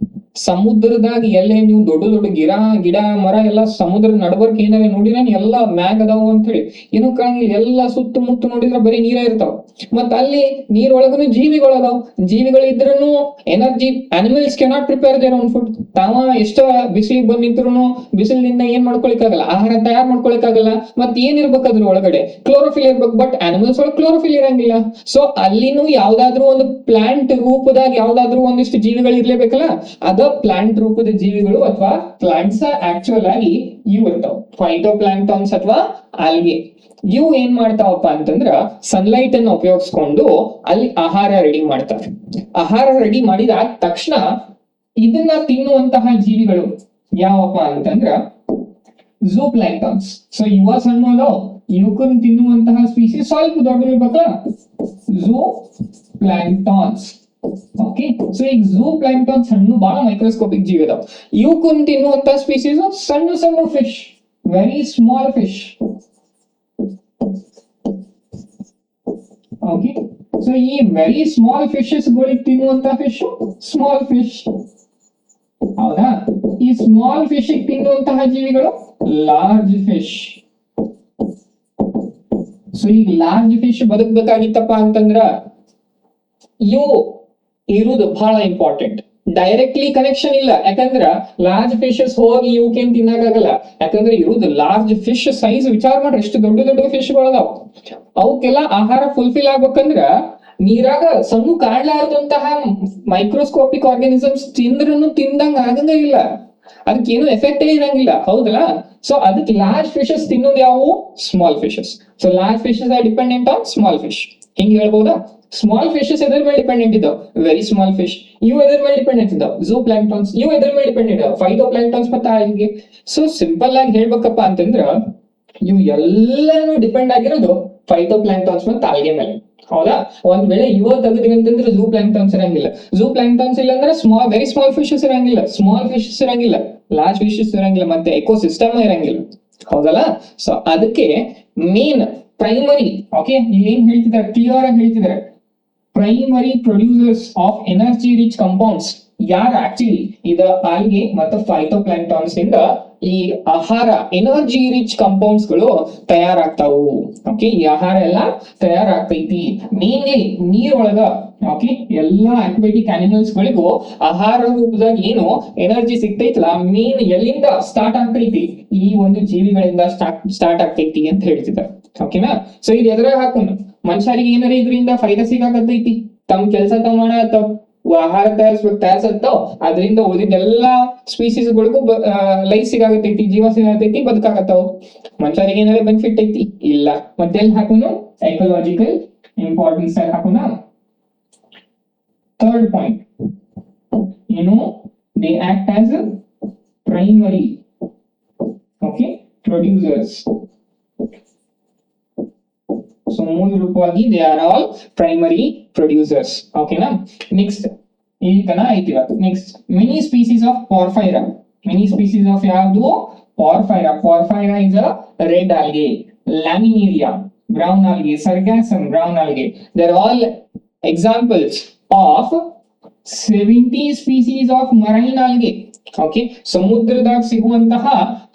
ಸಮುದ್ರದಾಗ ಎಲ್ಲೇ ನೀವು ದೊಡ್ಡ ಗಿಡ ಮರ ಎಲ್ಲ ಸಮುದ್ರ ನಡಬರ್ಕ್ ಏನಾರ ನೋಡಿರ ಎಲ್ಲ ಮ್ಯಾಗ್ ಅದಾವ ಅಂತ ಹೇಳಿ ಏನೋ ಕಾಣಂಗಿಲ್ಲ. ಎಲ್ಲ ಸುತ್ತಮುತ್ತ ನೋಡಿದ್ರೆ ಬರೀ ನೀರೇ ಇರ್ತಾವ. ಮತ್ತ ಅಲ್ಲಿ ನೀರೊಳಗನು ಜೀವಿಗಳು ಅದಾವ. ಜೀವಿಗಳು ಇದ್ರೂ energy, animals cannot prepare their own food. ತಾವ ಎಷ್ಟ ಬಿಸಿಲಿಗೆ ಬಂದ್ ನಿಂತ್ರು ಬಿಸಿಲಿನಿಂದ ಏನ್ ಮಾಡ್ಕೊಳಿಕ್ಕಾಗಲ್ಲ, ಆಹಾರ ತಯಾರು ಮಾಡ್ಕೊಳಿಕ್ಕಾಗಲ್ಲ. ಮತ್ ಏನ್ ಇರ್ಬೇಕು ಅದ್ರ ಒಳಗಡೆ? ಕ್ಲೋರೋಫಿಲ್ ಇರ್ಬೇಕು. ಬಟ್ ಅನಿಮಲ್ಸ್ ಒಳಗೆ ಕ್ಲೋರೋಫಿಲ್ ಇರಂಗಿಲ್ಲ. ಸೊ ಅಲ್ಲಿನೂ ಯಾವ್ದಾದ್ರು ಒಂದು ಪ್ಲಾಂಟ್ ರೂಪದಾಗ ಯಾವ್ದಾದ್ರು ಒಂದಿಷ್ಟು ಜೀವಿಗಳು ಇರ್ಲೇಬೇಕಲ್ಲ. ಅದ ಪ್ಲಾಂಟ್ ರೂಪದ ಜೀವಿಗಳು ಅಥವಾ ಪ್ಲಾಂಟ್ಸ್ ಆಕ್ಚುಯಲ್ ಆಗಿ ಇವು ಇರ್ತಾವ, ಫೈಟೋ ಪ್ಲಾಂಕ್ಟಾನ್ಸ್ ಅಥವಾ ಆಲ್ಗೆ. ಇವು ಏನ್ ಮಾಡ್ತಾವಪ್ಪ ಅಂತಂದ್ರ ಸನ್ಲೈಟ್ ಅನ್ನು ಉಪಯೋಗಿಸ್ಕೊಂಡು ಅಲ್ಲಿ ಆಹಾರ ರೆಡಿ ಮಾಡ್ತಾರೆ. ಆಹಾರ ರೆಡಿ ಮಾಡಿದ ತಕ್ಷಣ ಇದನ್ನ ತಿನ್ನುವಂತಹ ಜೀವಿಗಳು ಯಾವಪ್ಪ ಅಂತಂದ್ರ ಝೂ ಪ್ಲಾಂಕ್ಟಾನ್ಸ್. ಸೊ ಯುವ ಸಣ್ಣದು, ಇವಕ್ಕನ್ನು ತಿನ್ನುವಂತಹ ಸ್ಪೀಸೀಸ್ ಸ್ವಲ್ಪ ದೊಡ್ಡ ಇರ್ಬೇಕಾ, ಝೂ ಪ್ಲಾಂಕ್ಟಾನ್ಸ್. ಓಕೆ, ಸೊ ಈಗ ಝೂ ಪ್ಲಾಂಕ್ಟಾನ್ಸ್ ಸಣ್ಣ ಬಹಳ ಮೈಕ್ರೋಸ್ಕೋಪಿಕ್ ಜೀವಿ ಅದಾವ. ಇವಕ್ಕನ್ನು ತಿನ್ನುವಂತಹ ಸ್ಪೀಸೀಸ್ ಸಣ್ಣ ಸಣ್ಣ fish, very small fish. Okay, so ಈ ವೆರಿ ಸ್ಮಾಲ್ ಫಿಶಸ್ ಗಳಿಗೆ ತಿನ್ನುವಂತಹ ಫಿಶ್ ಸ್ಮಾಲ್ ಫಿಶ್. ಹೌದಾ, ಈ ಸ್ಮಾಲ್ ಫಿಶ್ ತಿನ್ನುವಂತಹ ಜೀವಿಗಳು ಲಾರ್ಜ್ ಫಿಶ್. ಸೊ ಈಗ ಲಾರ್ಜ್ ಫಿಶ್ ಬದುಕಬೇಕಾಗಿತ್ತಪ್ಪ ಅಂತಂದ್ರ ಇವು ಇರುವುದು ಬಹಳ ಇಂಪಾರ್ಟೆಂಟ್. ಡೈರೆಕ್ಟ್ಲಿ ಕನೆಕ್ಷನ್ ಇಲ್ಲ, ಯಾಕಂದ್ರ ಲಾರ್ಜ್ ಫಿಶಸ್ ಹೋಗಿ ಇವಕ್ಕೇನ್ ತಿನ್ನಕ್ಕಾಗಲ್ಲ. ಯಾಕಂದ್ರೆ ಇರುವುದು ಲಾರ್ಜ್ ಫಿಶ್ ಸೈಜ್ ವಿಚಾರ ಮಾಡ್ರಿ, ಎಷ್ಟು ದೊಡ್ಡ ದೊಡ್ಡ ಫಿಶ್ಗಳು ಅದಾವ. ಅವಕ್ಕೆಲ್ಲ ಆಹಾರ ಫುಲ್ಫಿಲ್ ಆಗ್ಬೇಕಂದ್ರ ನೀರಾಗ ಸಣ್ಣ ಕಾಡ್ಲಾರದಂತಹ ಮೈಕ್ರೋಸ್ಕೋಪಿಕ್ ಆರ್ಗಾನಿಸಮ್ಸ್ ತಿಂದ್ರೂ ತಿಂದಂಗ ಆಗಂಗ ಇಲ್ಲ, ಅದಕ್ಕೇನು ಎಫೆಕ್ಟೇ ಇರಂಗಿಲ್ಲ. ಹೌದಲ್ಲ? ಸೊ ಅದಕ್ಕೆ ಲಾರ್ಜ್ ಫಿಶಸ್ ತಿನ್ನೋದು ಯಾವುವು? Small fishes. So large fishes are dependent on small fish. ಹಿಂಗ್ ಹೇಳ್ಬೋದಾ? ಸ್ಮಾಲ್ ಫಿಶಸ್ ಎದ್ರ ಮೇಲೆ ಡಿಪೆಂಡೆಂಟ್ ಇದ್ದಾವ? Very small fish. ಇವು ಎದ್ರ ಮೇಲೆ ಡಿಪೆಂಡೆಂಟ್ ಇದ್ದಾವ? Zoo planktons. ಇವು ಎದ್ರ ಮೇಲೆ ಡಿಪೆಂಡೆಂಟ್ ಇದ್ದಾವ? ಫೈಟೋ ಪ್ಲಾಂಕ್ಟಾನ್ಸ್ ಮತ್ತೆ ಆಲ್ಗೆ. ಸೊ ಸಿಂಪಲ್ ಆಗಿ ಹೇಳ್ಬೇಕಪ್ಪ ಅಂತಂದ್ರ ಇವು ಎಲ್ಲಾನು ಡಿಪೆಂಡ್ ಆಗಿರೋದು ಫೈಟೋ ಪ್ಲಾಂಕ್ಟಾನ್ಸ್ ಮತ್ತೆ ಆಲ್ಗೆ ಮೇಲೆ. ಹೌದಾ? ಒಂದ್ ವೇಳೆ ಇವ ತೆಗೆದ್ವಿ ಅಂತಂದ್ರೆ ಝೂ ಪ್ಲಾಂಕ್ಟಾನ್ಸ್ ಇರಂಗಿಲ್ಲ. ಝೂ ಪ್ಲಾಂಕ್ಟಾನ್ಸ್ ಇಲ್ಲ ಅಂದ್ರೆ ವೆರಿ ಸ್ಮಾಲ್ ಫಿಶಸ್ ಇರಂಗಿಲ್ಲ, ಸ್ಮಾಲ್ ಫಿಶಸ್ ಇರಂಗಿಲ್ಲ, ಲಾರ್ಜ್ ಫಿಶಸ್ ಇರಂಗಿಲ್ಲ, ಮತ್ತೆ ಎಕೋಸಿಸ್ಟಮ್ ಇರಂಗಿಲ್ಲ. ಹೌದಲ್ಲ? ಸೊ ಅದಕ್ಕೆ ಮೇನ್ ಪ್ರೈಮರಿ, ಓಕೆ, ಇಲ್ಲಿ ಏನ್ ಹೇಳ್ತಿದ್ದಾರೆ ಕ್ಲಿಯರ್ ಆಗಿ ಹೇಳ್ತಿದ್ದಾರೆ, primary producers of energy rich compounds ಯಾರು? ಆಕ್ಚುಲಿ ಇದ ಆಲ್ಗೆ ಮತ್ತು ಫೈಟೋ ಪ್ಲಾಂಕ್ಟಾನ್ಸ್ ಇಂದ ಈ ಆಹಾರ ಎನರ್ಜಿ ರಿಚ್ ಕಂಪೌಂಡ್ಸ್ ಗಳು ತಯಾರಾಗ್ತಾವು. ಓಕೆ, ಈ ಆಹಾರ ಎಲ್ಲ ತಯಾರಾಗ್ತೈತಿ ಮೇನ್ಲಿ ನೀರೊಳಗ. ಓಕೆ, ಎಲ್ಲಾ ಅಕ್ವಾಟಿಕ್ ಅನಿಮಲ್ಸ್ ಗಳಿಗೂ ಆಹಾರ ರೂಪದಾಗ ಏನು ಎನರ್ಜಿ ಸಿಗ್ತೈತಲ್ಲ, ಮೇನ್ ಎಲ್ಲಿಂದ ಸ್ಟಾರ್ಟ್ ಆಗ್ತೈತಿ? ಈ ಒಂದು ಜೀವಿಗಳಿಂದ ಸ್ಟಾರ್ಟ್ ಆಗ್ತೈತಿ ಅಂತ ಹೇಳ್ತಿದ್ದಾರೆ. ಓಕೆನಾ? ಸೊ ಇದು ಎದುರಾಗ ಹಾಕೊಂಡು ಮನುಷ್ಯರಿಗೆ ಏನಾರ ಇದರಿಂದ ಫೈದಾ ಸಿಗಾಕತ್ತೈತಿ, ತಮ್ಮ ಕೆಲಸ ತಾವ್ ಮಾಡತ್ತಾವ, ಆಹಾರ ತಯಾರಿಸತ್ತಾವ, ಅದರಿಂದ ಉಳಿದೆಲ್ಲಾ ಸ್ಪೀಸೀಸ್ ಗಳಿಗೂ ಲೈಫ್ ಸಿಗಾಗತೈತಿ, ಜೀವ ಸಿಗಾಗತೈತಿ, ಬದುಕಾಗತ್ತಾವ. ಮನುಷ್ಯರಿಗೆ ಏನಾರ ಬೆನಿಫಿಟ್ ಐತಿ? ಇಲ್ಲ. ಮತ್ತೆಲ್ಲಿ ಹಾಕೋನು? ಎಕಲಾಜಿಕಲ್ ಇಂಪಾರ್ಟೆನ್ಸ್ ಅಲ್ಲಿ ಹಾಕೋಣ. ಥರ್ಡ್ ಪಾಯಿಂಟ್ ಏನು? They act as primary, okay, producers. So ಮೂಲ ರೂಪವಾಗಿ they are all primary producers. ಓಕೆನಾ? ನೆಕ್ಸ್ಟ್ ಇಲ್ಲಿ ತನ ಐತಿ. Next many species of Porphyra. Many species of ಯಾವುದು? Porphyra. Porphyra is a red algae, Laminaria brown algae, Sargassum brown algae. They are all examples of 70 species of marine algae. Okay, ಸಮುದ್ರದಾಗ ಸಿಗುವಂತಹ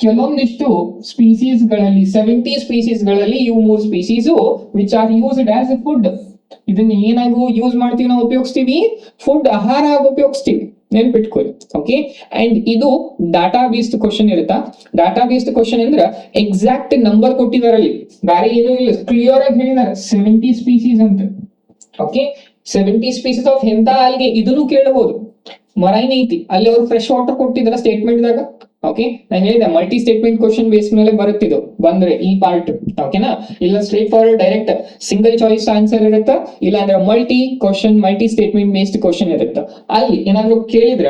ಕೆಲವೊಂದಿಷ್ಟು species ಗಳಲ್ಲಿ 70 species ಗಳಲ್ಲಿ ಇವು 3 species which are used as A food. ಇದನ್ನ ಏನಾಗೂ use ಮಾಡ್ತೀವಿ, ನಾವು ಉಪಯೋಗಿಸ್ತೀವಿ, ಫುಡ್ ಆಹಾರ ಆಗಿ ಉಪಯೋಗಿಸ್ತೀವಿ. ನೆನ್ಪಿಟ್ಕೊಳ್ಳಿ. ಓಕೆ, ಅಂಡ್ ಇದು ಡಾಟಾ ಬೇಸ್ಡ್ ಕ್ವಶನ್ ಇರುತ್ತಾ? ಡಾಟಾ ಬೇಸ್ಡ್ ಕ್ವಶನ್ ಅಂದ್ರೆ ಎಕ್ಸಾಕ್ಟ್ ನಂಬರ್ ಕೊಟ್ಟಿದಾರಲ್ಲಿ, ಬೇರೆ ಏನೂ ಇಲ್ಲ, ಕ್ಲಿಯರ್ ಆಗಿ ಹೇಳಿದಾರೆ 70 ಸ್ಪೀಸೀಸ್ ಅಂತ. ಓಕೆ, 70 ಸ್ಪೀಸೀಸ್ ಆಫ್ ಎಂತ ಆಲ್ಗೆ ಇದನ್ನು ಕೇಳಬಹುದು. ಮರೈನ್ ಐತಿ, ಅಲ್ಲಿ ಅವರು ಫ್ರೆಶ್ ವಾಟರ್ ಕೊಟ್ಟಿದ್ರ ಸ್ಟೇಟ್ಮೆಂಟ್ ದಾಗ. ಓಕೆ, ನಾನು ಹೇಳಿದೆ ಮಲ್ಟಿ ಸ್ಟೇಟ್ಮೆಂಟ್ ಕ್ವಶನ್ ಬೇಸ್ ಮೇಲೆ ಬರುತ್ತಿದ್ದು ಬಂದ್ರೆ ಈ ಪಾರ್ಟ್. ಓಕೆನಾ? ಇಲ್ಲ straight forward direct single choice answer ಇರುತ್ತ, ಇಲ್ಲ ಅಂದ್ರೆ ಮಲ್ಟಿ ಸ್ಟೇಟ್ಮೆಂಟ್ ಬೇಸ್ಡ್ ಕ್ವಶನ್ ಇರುತ್ತ. ಅಲ್ಲಿ ಏನಾದ್ರು ಕೇಳಿದ್ರ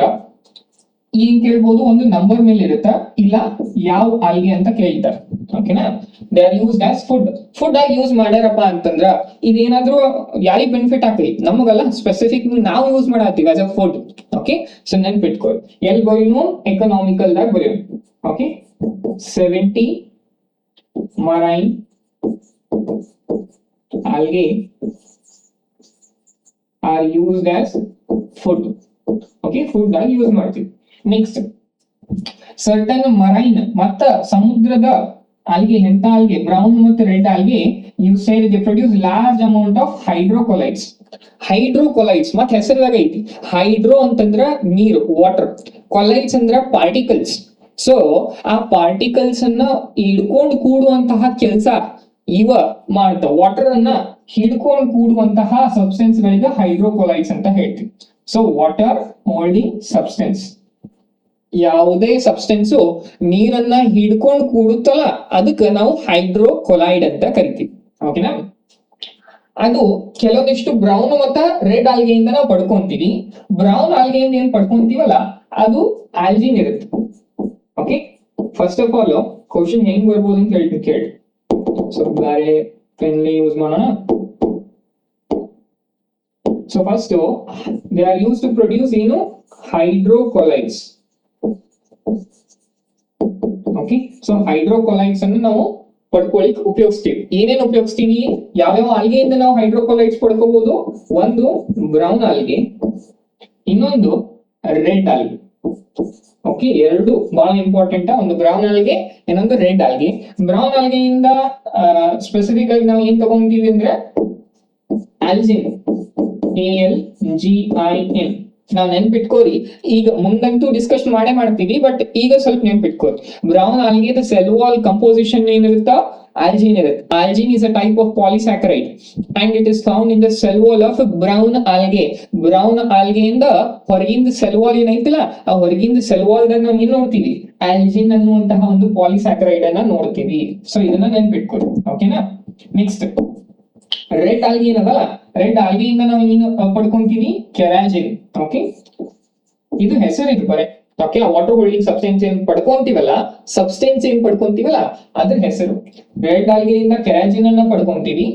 ಏನ್ ಕೇಳ್ಬೋದು? ಒಂದು ನಂಬರ್ ಮೇಲೆ ಇರುತ್ತ, ಇಲ್ಲ ಯಾವ ಆಲ್ಗೆ ಅಂತ ಕೇಳ್ತಾರೆ. ಓಕೆನಾ? They are used as food. Food ಆಗಿ ಯೂಸ್ ಮಾಡ್ಯಾರಪ್ಪ ಅಂತಂದ್ರ ಇದೇನಾದ್ರೂ ಯಾರಿಗ್ ಬೆನಿಫಿಟ್ ಆಗ್ತೈತಿ? ನಮಗಲ್ಲ, ಸ್ಪೆಸಿಫಿಕ್ ನಾವು ಯೂಸ್ ಮಾಡತ್ತೀವಿ as a food. Okay, so ನೆನ್ಪಿಟ್ಕೊಳ್ಳಿ. ಎಲ್ಲಿ ಬರೀನು? ಎಕನಾಮಿಕಲ್ ದಾಗ ಬರೀನು. Okay, 70 marine algae are used as food. Okay, food ಆಗಿ ಯೂಸ್ ಮಾಡ್ತೀವಿ. ನೆಕ್ಸ್ಟ್ ಸರ್ಟನ್ ಮರೈನ್ ಮತ್ತ ಸಮುದ್ರದ ಆಲ್ಗೆ, ಎಂತ ಆಲ್ಗೆ? ಬ್ರೌನ್ ಮತ್ತು red algae. You said they produce large amount of hydrocolloids. Hydrocolloids ಮತ್ ಹೆಸರದಾಗ ಐತಿ. ಹೈಡ್ರೋ ಅಂತಂದ್ರ ನೀರು, ವಾಟರ್. ಕೊಲೈಡ್ಸ್ ಅಂದ್ರ ಪಾರ್ಟಿಕಲ್ಸ್. ಸೊ ಆ ಪಾರ್ಟಿಕಲ್ಸ್ ಅನ್ನ ಹಿಡ್ಕೊಂಡು ಕೂಡುವಂತಹ ಕೆಲಸ ಇವ ಮಾಡ್ತಾವ. ವಾಟರ್ ಅನ್ನ ಹಿಡ್ಕೊಂಡು ಕೂಡುವಂತಹ ಸಬ್ಸ್ಟೆನ್ಸ್ ಗಳಿಗೆ ಹೈಡ್ರೋಕೊಲೈಡ್ಸ್ ಅಂತ ಹೇಳ್ತೀವಿ. ಸೊ ವಾಟರ್ ಹೋಲ್ಡಿಂಗ್ ಸಬ್ಸ್ಟೆನ್ಸ್, ಯಾವುದೇ ಸಬ್ಸ್ಟೆನ್ಸ್ ನೀರನ್ನ ಹಿಡ್ಕೊಂಡು ಕೂಡುತ್ತಲ್ಲ ಅದಕ್ಕೆ ನಾವು ಹೈಡ್ರೋಕೊಲೈಡ್ ಅಂತ ಕರಿತೀವಿ. ಓಕೆನಾ? ಅದು ಕೆಲವೊಂದಿಷ್ಟು ಬ್ರೌನ್ ಮತ್ತ ರೆಡ್ ಆಲ್ಗೆಯಿಂದ ನಾವು ಪಡ್ಕೊಂತೀವಿ. ಬ್ರೌನ್ ಆಲ್ಗೆಯಿಂದ ಏನ್ ಪಡ್ಕೊಂತೀವಲ್ಲ ಅದು ಆಲ್ಜಿನ್ ಇರುತ್ತೆ. Okay, first of all question ಹೆಂಗ್ ಬರ್ಬೋದು ಅಂತ ಹೇಳ್ತೀನಿ ಕೇಳಿ. ಸೊ ಬೇರೆ ಪೆನ್ ಯೂಸ್ ಮಾಡೋಣ. So first they are use to produce ಏನು ಹೈಡ್ರೋಕೊಲೈಡ್ಸ್. ಓಕೆ, ಸೊ ಹೈಡ್ರೋಕೊಲೈಡ್ಸ್ ಅನ್ನು ನಾವು ಪಡ್ಕೊಳ್ಳಿಕ್ ಉಪಯೋಗಿಸ್ತೀವಿ. ಏನೇನು ಉಪಯೋಗಿಸ್ತೀವಿ, ಯಾವ್ಯಾವ ಆಲ್ಗೆಯಿಂದ ನಾವು ಹೈಡ್ರೋಕೊಲೈಡ್ಸ್ ಪಡ್ಕೋಬಹುದು? ಒಂದು ಬ್ರೌನ್ ಆಲ್ಗೆ, ಇನ್ನೊಂದು ರೆಡ್ ಆಲ್ಗೆ. ಓಕೆ, ಎರಡು ಬಹಳ ಇಂಪಾರ್ಟೆಂಟ್. ಒಂದು ಬ್ರೌನ್ ಆಲ್ಗೆ, ಇನ್ನೊಂದು ರೆಡ್ ಆಲ್ಗೆ. ಬ್ರೌನ್ ಆಲ್ಗೆಯಿಂದ ಸ್ಪೆಸಿಫಿಕ್ ಆಗಿ ನಾವು ಏನ್ ತಗೊಂತೀವಿ ಅಂದ್ರೆ ಆಲ್ಜಿನ್, ALGIN. ನಾವು ನೆನ್ಪಿಟ್ಕೋರಿ, ಈಗ ಮುಂದಂತೂ ಡಿಸ್ಕಸ್ ಮಾಡೇ ಮಾಡ್ತೀವಿ, ಬಟ್ ಈಗ ಸ್ವಲ್ಪ ನೆನ್ಪಿಟ್ಕೋರಿ. Brown algae cell wall composition ಏನಿರುತ್ತ, ಆಲ್ಜಿನ್ ಇರುತ್ತೆ. Algin is a type of polysaccharide and it is found in the cell wall of brown algae. Brown ಆಲ್ಗೆಯಿಂದ ಹೊರಗಿಂದ ಸೆಲ್ ವಾಲ್ ಏನೈತಿಲ್ಲ, ಆ ಹೊರಗಿಂದ ಸೆಲ್ ವಾಲ್ ದಾಗ ನಾವು ಏನ್ ನೋಡ್ತೀವಿ, ಆಲ್ಜಿನ್ ಅನ್ನುವಂತಹ ಒಂದು ಪಾಲಿಸ್ಯಾಕರೈಡ್ ಅನ್ನ ನೋಡ್ತೀವಿ. ಸೊ ಇದನ್ನ ನೆನ್ಪಿಟ್ಕೋರಿ. ಓಕೆನಾ. ನೆಕ್ಸ್ಟ್ ರೆಡ್ ಆಲ್ಗೆ ಏನದಲ್ಲ, ರೆಡ್ ಆಲ್ಗೆಯಿಂದ ನಾವು ಏನು ಪಡ್ಕೊಂತೀವಿ, ಕೆರಾಜಿನ್. ಓಕೆ, ಇದು ಹೆಸರು ಇದು ಬರೇ. ಓಕೆ, ವಾಟರ್ ಹೋಲ್ಡಿಂಗ್ ಸಬ್ಸ್ಟೆನ್ಸ್ ಏನ್ ಪಡ್ಕೊಂತೀವಲ್ಲ, ಅದ್ರ ಹೆಸರು. ರೆಡ್ ಆಲ್ಗೆಯಿಂದ ಕೆರಾಜಿನ್ ಅನ್ನ ಪಡ್ಕೊಂತೀವಿ,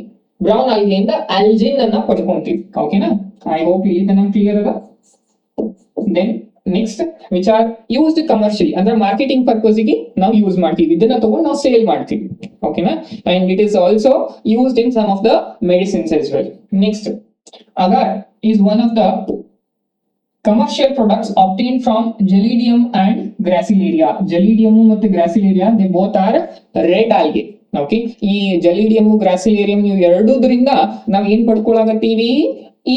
ಬ್ರೌನ್ ಆಲ್ಗೆಯಿಂದ ಆಲ್ಜಿನ್ ಅನ್ನ ಪಡ್ಕೊಂತೀವಿ. ಓಕೆನಾ. ಐ ಹೋಪ್ ಇಲ್ಲಿ ತನಕ ಕ್ಲಿಯರ್ ಅದ. Then next which are used commercially, ಅಂದ್ರೆ ಮಾರ್ಕೆಟಿಂಗ್ ಪರ್ಪಸ್ ಗೆ ನಾವು ಯೂಸ್ ಮಾಡ್ತೀವಿ. ಇದನ್ನ ತಗೊಂಡು ನಾವು ಸೇಲ್ ಮಾಡ್ತೀವಿ. ಓಕೆನಾ. And it is also used in some of the medicines as well. Next agar is one of the commercial products obtained from Gelidium and Gracilaria. Gelidium ಮತ್ತು Gracilaria, they both are red algae. Okay, ಈ ಜೆಲಿಡಿಯಂ ಗ್ರಾಸಿಲೇರಿಯಂ ಇವು ಎರಡೂದ್ರಿಂದ ನಾವ್ ಏನ್ ಪಡ್ಕೊಳಕತ್ತೀವಿ, ಈ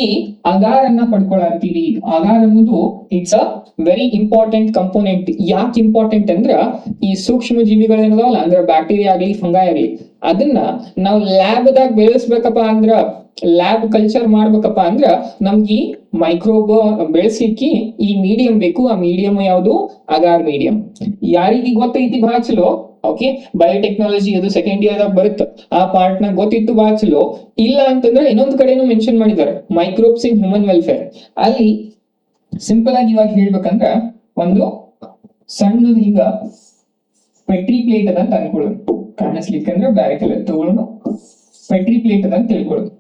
agar ಅನ್ನ ಪಡ್ಕೊಳತ್ತೀವಿ. Agar ಅನ್ನೋದು it's a very important component. ಯಾಕೆ important ಅಂದ್ರ, ಈ ಸೂಕ್ಷ್ಮ ಜೀವಿಗಳೇನದಾವಲ್ಲ, ಅಂದ್ರೆ ಬ್ಯಾಕ್ಟೀರಿಯಾ ಆಗ್ಲಿ ಫಂಗೈ ಆಗ್ಲಿ, ಅದನ್ನ ನಾವು ಲ್ಯಾಬ್ ದಾಗ ಬೆಳೆಸ್ಬೇಕಪ್ಪ ಅಂದ್ರ, ಲ್ಯಾಬ್ ಕಲ್ಚರ್ ಮಾಡ್ಬೇಕಪ್ಪ ಅಂದ್ರ ನಮ್ಗೆ ಈ ಮೈಕ್ರೋಬ್ ಬೆಳೆಸ್ಲಿಕ್ಕೆ ಈ ಮೀಡಿಯಂ ಬೇಕು. ಆ ಮೀಡಿಯಂ ಯಾವುದು, ಅಗಾರ್ ಮೀಡಿಯಂ. ಯಾರಿಗೆ ಗೊತ್ತೈತಿ ಬಹಳ ಚಲೋ. ಓಕೆ, ಬಯೋಟೆಕ್ನಾಲಜಿ ಅದು ಸೆಕೆಂಡ್ ಇಯರ್ ದಾಗ ಬರುತ್ತೆ, ಆ ಪಾರ್ಟ್ ನ ಗೊತ್ತಿತ್ತು ಬಹಳ ಚಲೋ. ಇಲ್ಲ ಅಂತಂದ್ರೆ ಇನ್ನೊಂದು ಕಡೆನೂ ಮೆನ್ಷನ್ ಮಾಡಿದ್ದಾರೆ, ಮೈಕ್ರೋಬ್ಸ್ ಇನ್ ಹ್ಯೂಮನ್ ವೆಲ್ಫೇರ್. ಅಲ್ಲಿ ಸಿಂಪಲ್ ಆಗಿ ಇವಾಗ ಹೇಳ್ಬೇಕಂದ್ರ, ಒಂದು ಸಣ್ಣದ ಹಿಂಗ ಪೆಟ್ರಿ ಪ್ಲೇಟ್ ಅದ ಅಂತ ಅನ್ಕೊಳ್ಳೋದು, ಕಾಣಿಸ್ಲಿಕ್ಕಂದ್ರೆ ಬ್ಯಾರೆ ಕಲರ್ ತಗೊಳ್ಳೋನು. ಪೆಟ್ರಿ ಪ್ಲೇಟ್ ಅದ ಅಂತ ತಿಳ್ಕೊಳ್ಳೋದು.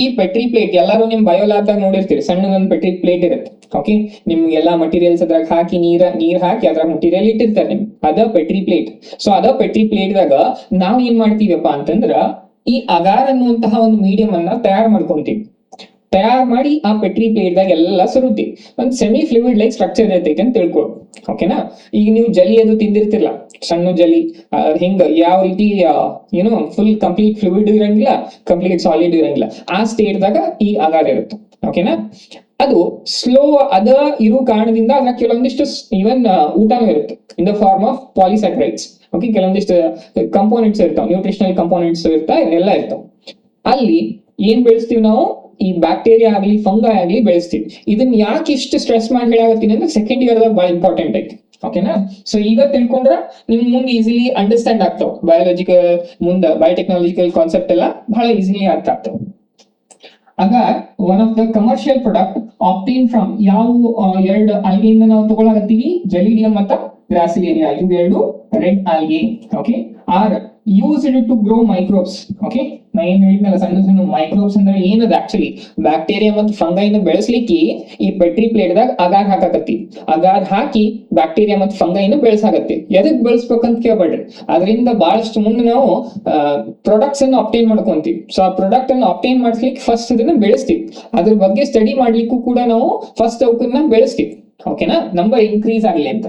ಈ ಪೆಟ್ರಿ ಪ್ಲೇಟ್ ಎಲ್ಲಾರು ನಿಮ್ ಬಯೋ ಲ್ಯಾಬ್ ದಾಗ ನೋಡಿರ್ತೀರಿ, ಸಣ್ಣದೊಂದು ಪೆಟ್ರಿ ಪ್ಲೇಟ್ ಇರುತ್ತೆ. ಓಕೆ, ನಿಮ್ಗೆ ಎಲ್ಲಾ ಮಟೀರಿಯಲ್ಸ್ ಅದ್ರಾಗ ಹಾಕಿ ನೀರ್ ಹಾಕಿ ಅದ್ರಾಗ ಮಟೀರಿಯಲ್ ಇಟ್ಟಿರ್ತಾರೆ ನಿಮ್ಗೆ, ಅದ ಪೆಟ್ರಿ ಪ್ಲೇಟ್. ಸೊ ಅದ ಪೆಟ್ರಿ ಪ್ಲೇಟ್ ದಾಗ ನಾವ್ ಏನ್ ಮಾಡ್ತೀವಪ್ಪ ಅಂತಂದ್ರ, ಈ ಅಗಾರ್ ಅನ್ನುವಂತಹ ಒಂದು ಮೀಡಿಯಂ ಅನ್ನ ತಯಾರು ಮಾಡ್ಕೊಂತೀವಿ. ತಯಾರು ಮಾಡಿ ಆ ಪೆಟ್ರಿ ಪ್ಲೇಟ್ ದಾಗ ಎಲ್ಲ ಸರುತ್ತೀವಿ. ಒಂದು ಸೆಮಿ ಫ್ಲೂಯಿಡ್ ಲೈಕ್ ಸ್ಟ್ರಕ್ಚರ್ ಇರ್ತೈತೆ ಅಂತ ತಿಳ್ಕೊಳ್ಳಿ. ಓಕೆನಾ. ಈಗ ನೀವು ಜಲಿ ಅದು ತಿಂದಿರ್ತಿರ್ಲ, ಸಣ್ಣ ಜಲಿ, ಹಿಂಗ ಯಾವ ರೀತಿ ಏನೋ ಫುಲ್ ಕಂಪ್ಲೀಟ್ ಫ್ಲೂಯಿಡ್ ಇರಂಗಿಲ್ಲ, ಕಂಪ್ಲೀಟ್ ಸಾಲಿಡ್ ಇರಂಗಿಲ್ಲ, ಆ ಸ್ಟೇಟ್ ದಾಗ ಈ ಅಗಾರ್ ಇರುತ್ತೆ. ಓಕೆನಾ. ಅದು ಸ್ಲೋ ಅದ ಇರೋ ಕಾರಣದಿಂದ ಅದ್ರ ಕೆಲವೊಂದಿಷ್ಟು ಈವನ್ ಊಟನೂ ಇರುತ್ತೆ in the form of polysaccharides. Okay, ಕೆಲವೊಂದಿಷ್ಟು ಕಂಪೋನೆಂಟ್ಸ್ ಇರ್ತಾವ, ನ್ಯೂಟ್ರಿಷನಲ್ ಕಂಪೋನೆಂಟ್ಸ್ ಇರ್ತಾವ, ಎಲ್ಲ ಇರ್ತಾವ. ಅಲ್ಲಿ ಏನ್ ಬೆಳೆಸ್ತೀವಿ ನಾವು, ಈ ಬ್ಯಾಕ್ಟೀರಿಯಾ ಆಗ್ಲಿ ಫಂಗೈ ಆಗ್ಲಿ ಬೆಳೆಸ್ತೀವಿ. ಇದನ್ನ ಯಾಕೆ ಇಷ್ಟು ಸ್ಟ್ರೆಸ್ ಮಾಡಿ ಹೇಳಾಗತ್ತೀನಿ ಅಂದ್ರೆ, ಸೆಕೆಂಡ್ ಇಯರ್ ದಾಗ ಬಹಳ ಇಂಪಾರ್ಟೆಂಟ್ ಐತಿ. ಓಕೆನಾ. ಸೊ ಈಗ ತಿಳ್ಕೊಂಡ್ರ ನಿಮ್ ಮುಂದೆ ಈಸಿಲಿ ಅಂಡರ್ಸ್ಟ್ಯಾಂಡ್ ಆಗ್ತಾವ. ಬಯಾಲಜಿಕಲ್ ಮುಂದ ಬಯೋಟೆಕ್ನಾಲಜಿಕಲ್ ಕಾನ್ಸೆಪ್ಟ್ ಎಲ್ಲ ಬಹಳ ಈಸಿಲಿ ಅರ್ಥ ಆಗ್ತಾವ. Agar one of the commercial product obtain from ಯಾವ ಎರಡು ಆಲ್ಗೆಯಿಂದ ನಾವು ತಗೊಳಕತ್ತೀವಿ, ಜೆಲಿಡಿಯಂ ಮತ್ತು ಗ್ರಾಸಿಲೇರಿಯಾ, ಇವು ಎರಡು red algae. Okay, are used to grow microbes. Okay, ನಾ ಏನ್ ಹೇಳಿದ್ನಲ್ಲ, ಸಣ್ಣ ಸಣ್ಣ ಮೈಕ್ರೋಬ್ಸ್ ಅಂದ್ರೆ ಏನದ, ಆಕ್ಚುಲಿ ಬ್ಯಾಕ್ಟೀರಿಯಾ ಮತ್ತು ಫಂಗೈನ ಬೆಳೆಸ್ಲಿಕ್ಕೆ ಈ ಪೆಟ್ರಿ ಪ್ಲೇಟ್ ದಾಗ ಅಗಾರ್ ಹಾಕಕತ್ತಿ. ಅಗಾರ್ ಹಾಕಿ ಬ್ಯಾಕ್ಟೀರಿಯಾ ಮತ್ತು ಫಂಗೈನ ಬೆಳೆಸಾಕತ್ತಿ. ಎದಕ್ ಬೆಳೆಸ್ಬೇಕಂತ ಕೇಳ್ಬೇಡ್ರಿ, ಅದರಿಂದ ಬಹಳಷ್ಟು ಮುಂದೆ ನಾವು ಪ್ರಾಡಕ್ಟ್ಸ್ ಅನ್ನು ಅಪ್ಟೈನ್ ಮಾಡ್ಕೊಂತೀವಿ. ಸೊ ಆ ಪ್ರಾಡಕ್ಟ್ ಅನ್ನು ಅಪ್ಟೈನ್ ಮಾಡ್ಲಿಕ್ಕೆ ಫಸ್ಟ್ ಅದನ್ನ ಬೆಳೆಸ್ತೀವಿ. ಅದ್ರ ಬಗ್ಗೆ ಸ್ಟಡಿ ಮಾಡ್ಲಿಕ್ಕೂ ಕೂಡ ನಾವು ಫಸ್ಟ್ ಅವಕನ್ನ ಬೆಳೆಸ್ತೀವಿ. ಓಕೆನಾ, ನಂಬರ್ ಇನ್ಕ್ರೀಸ್ ಆಗಲಿ ಅಂತ.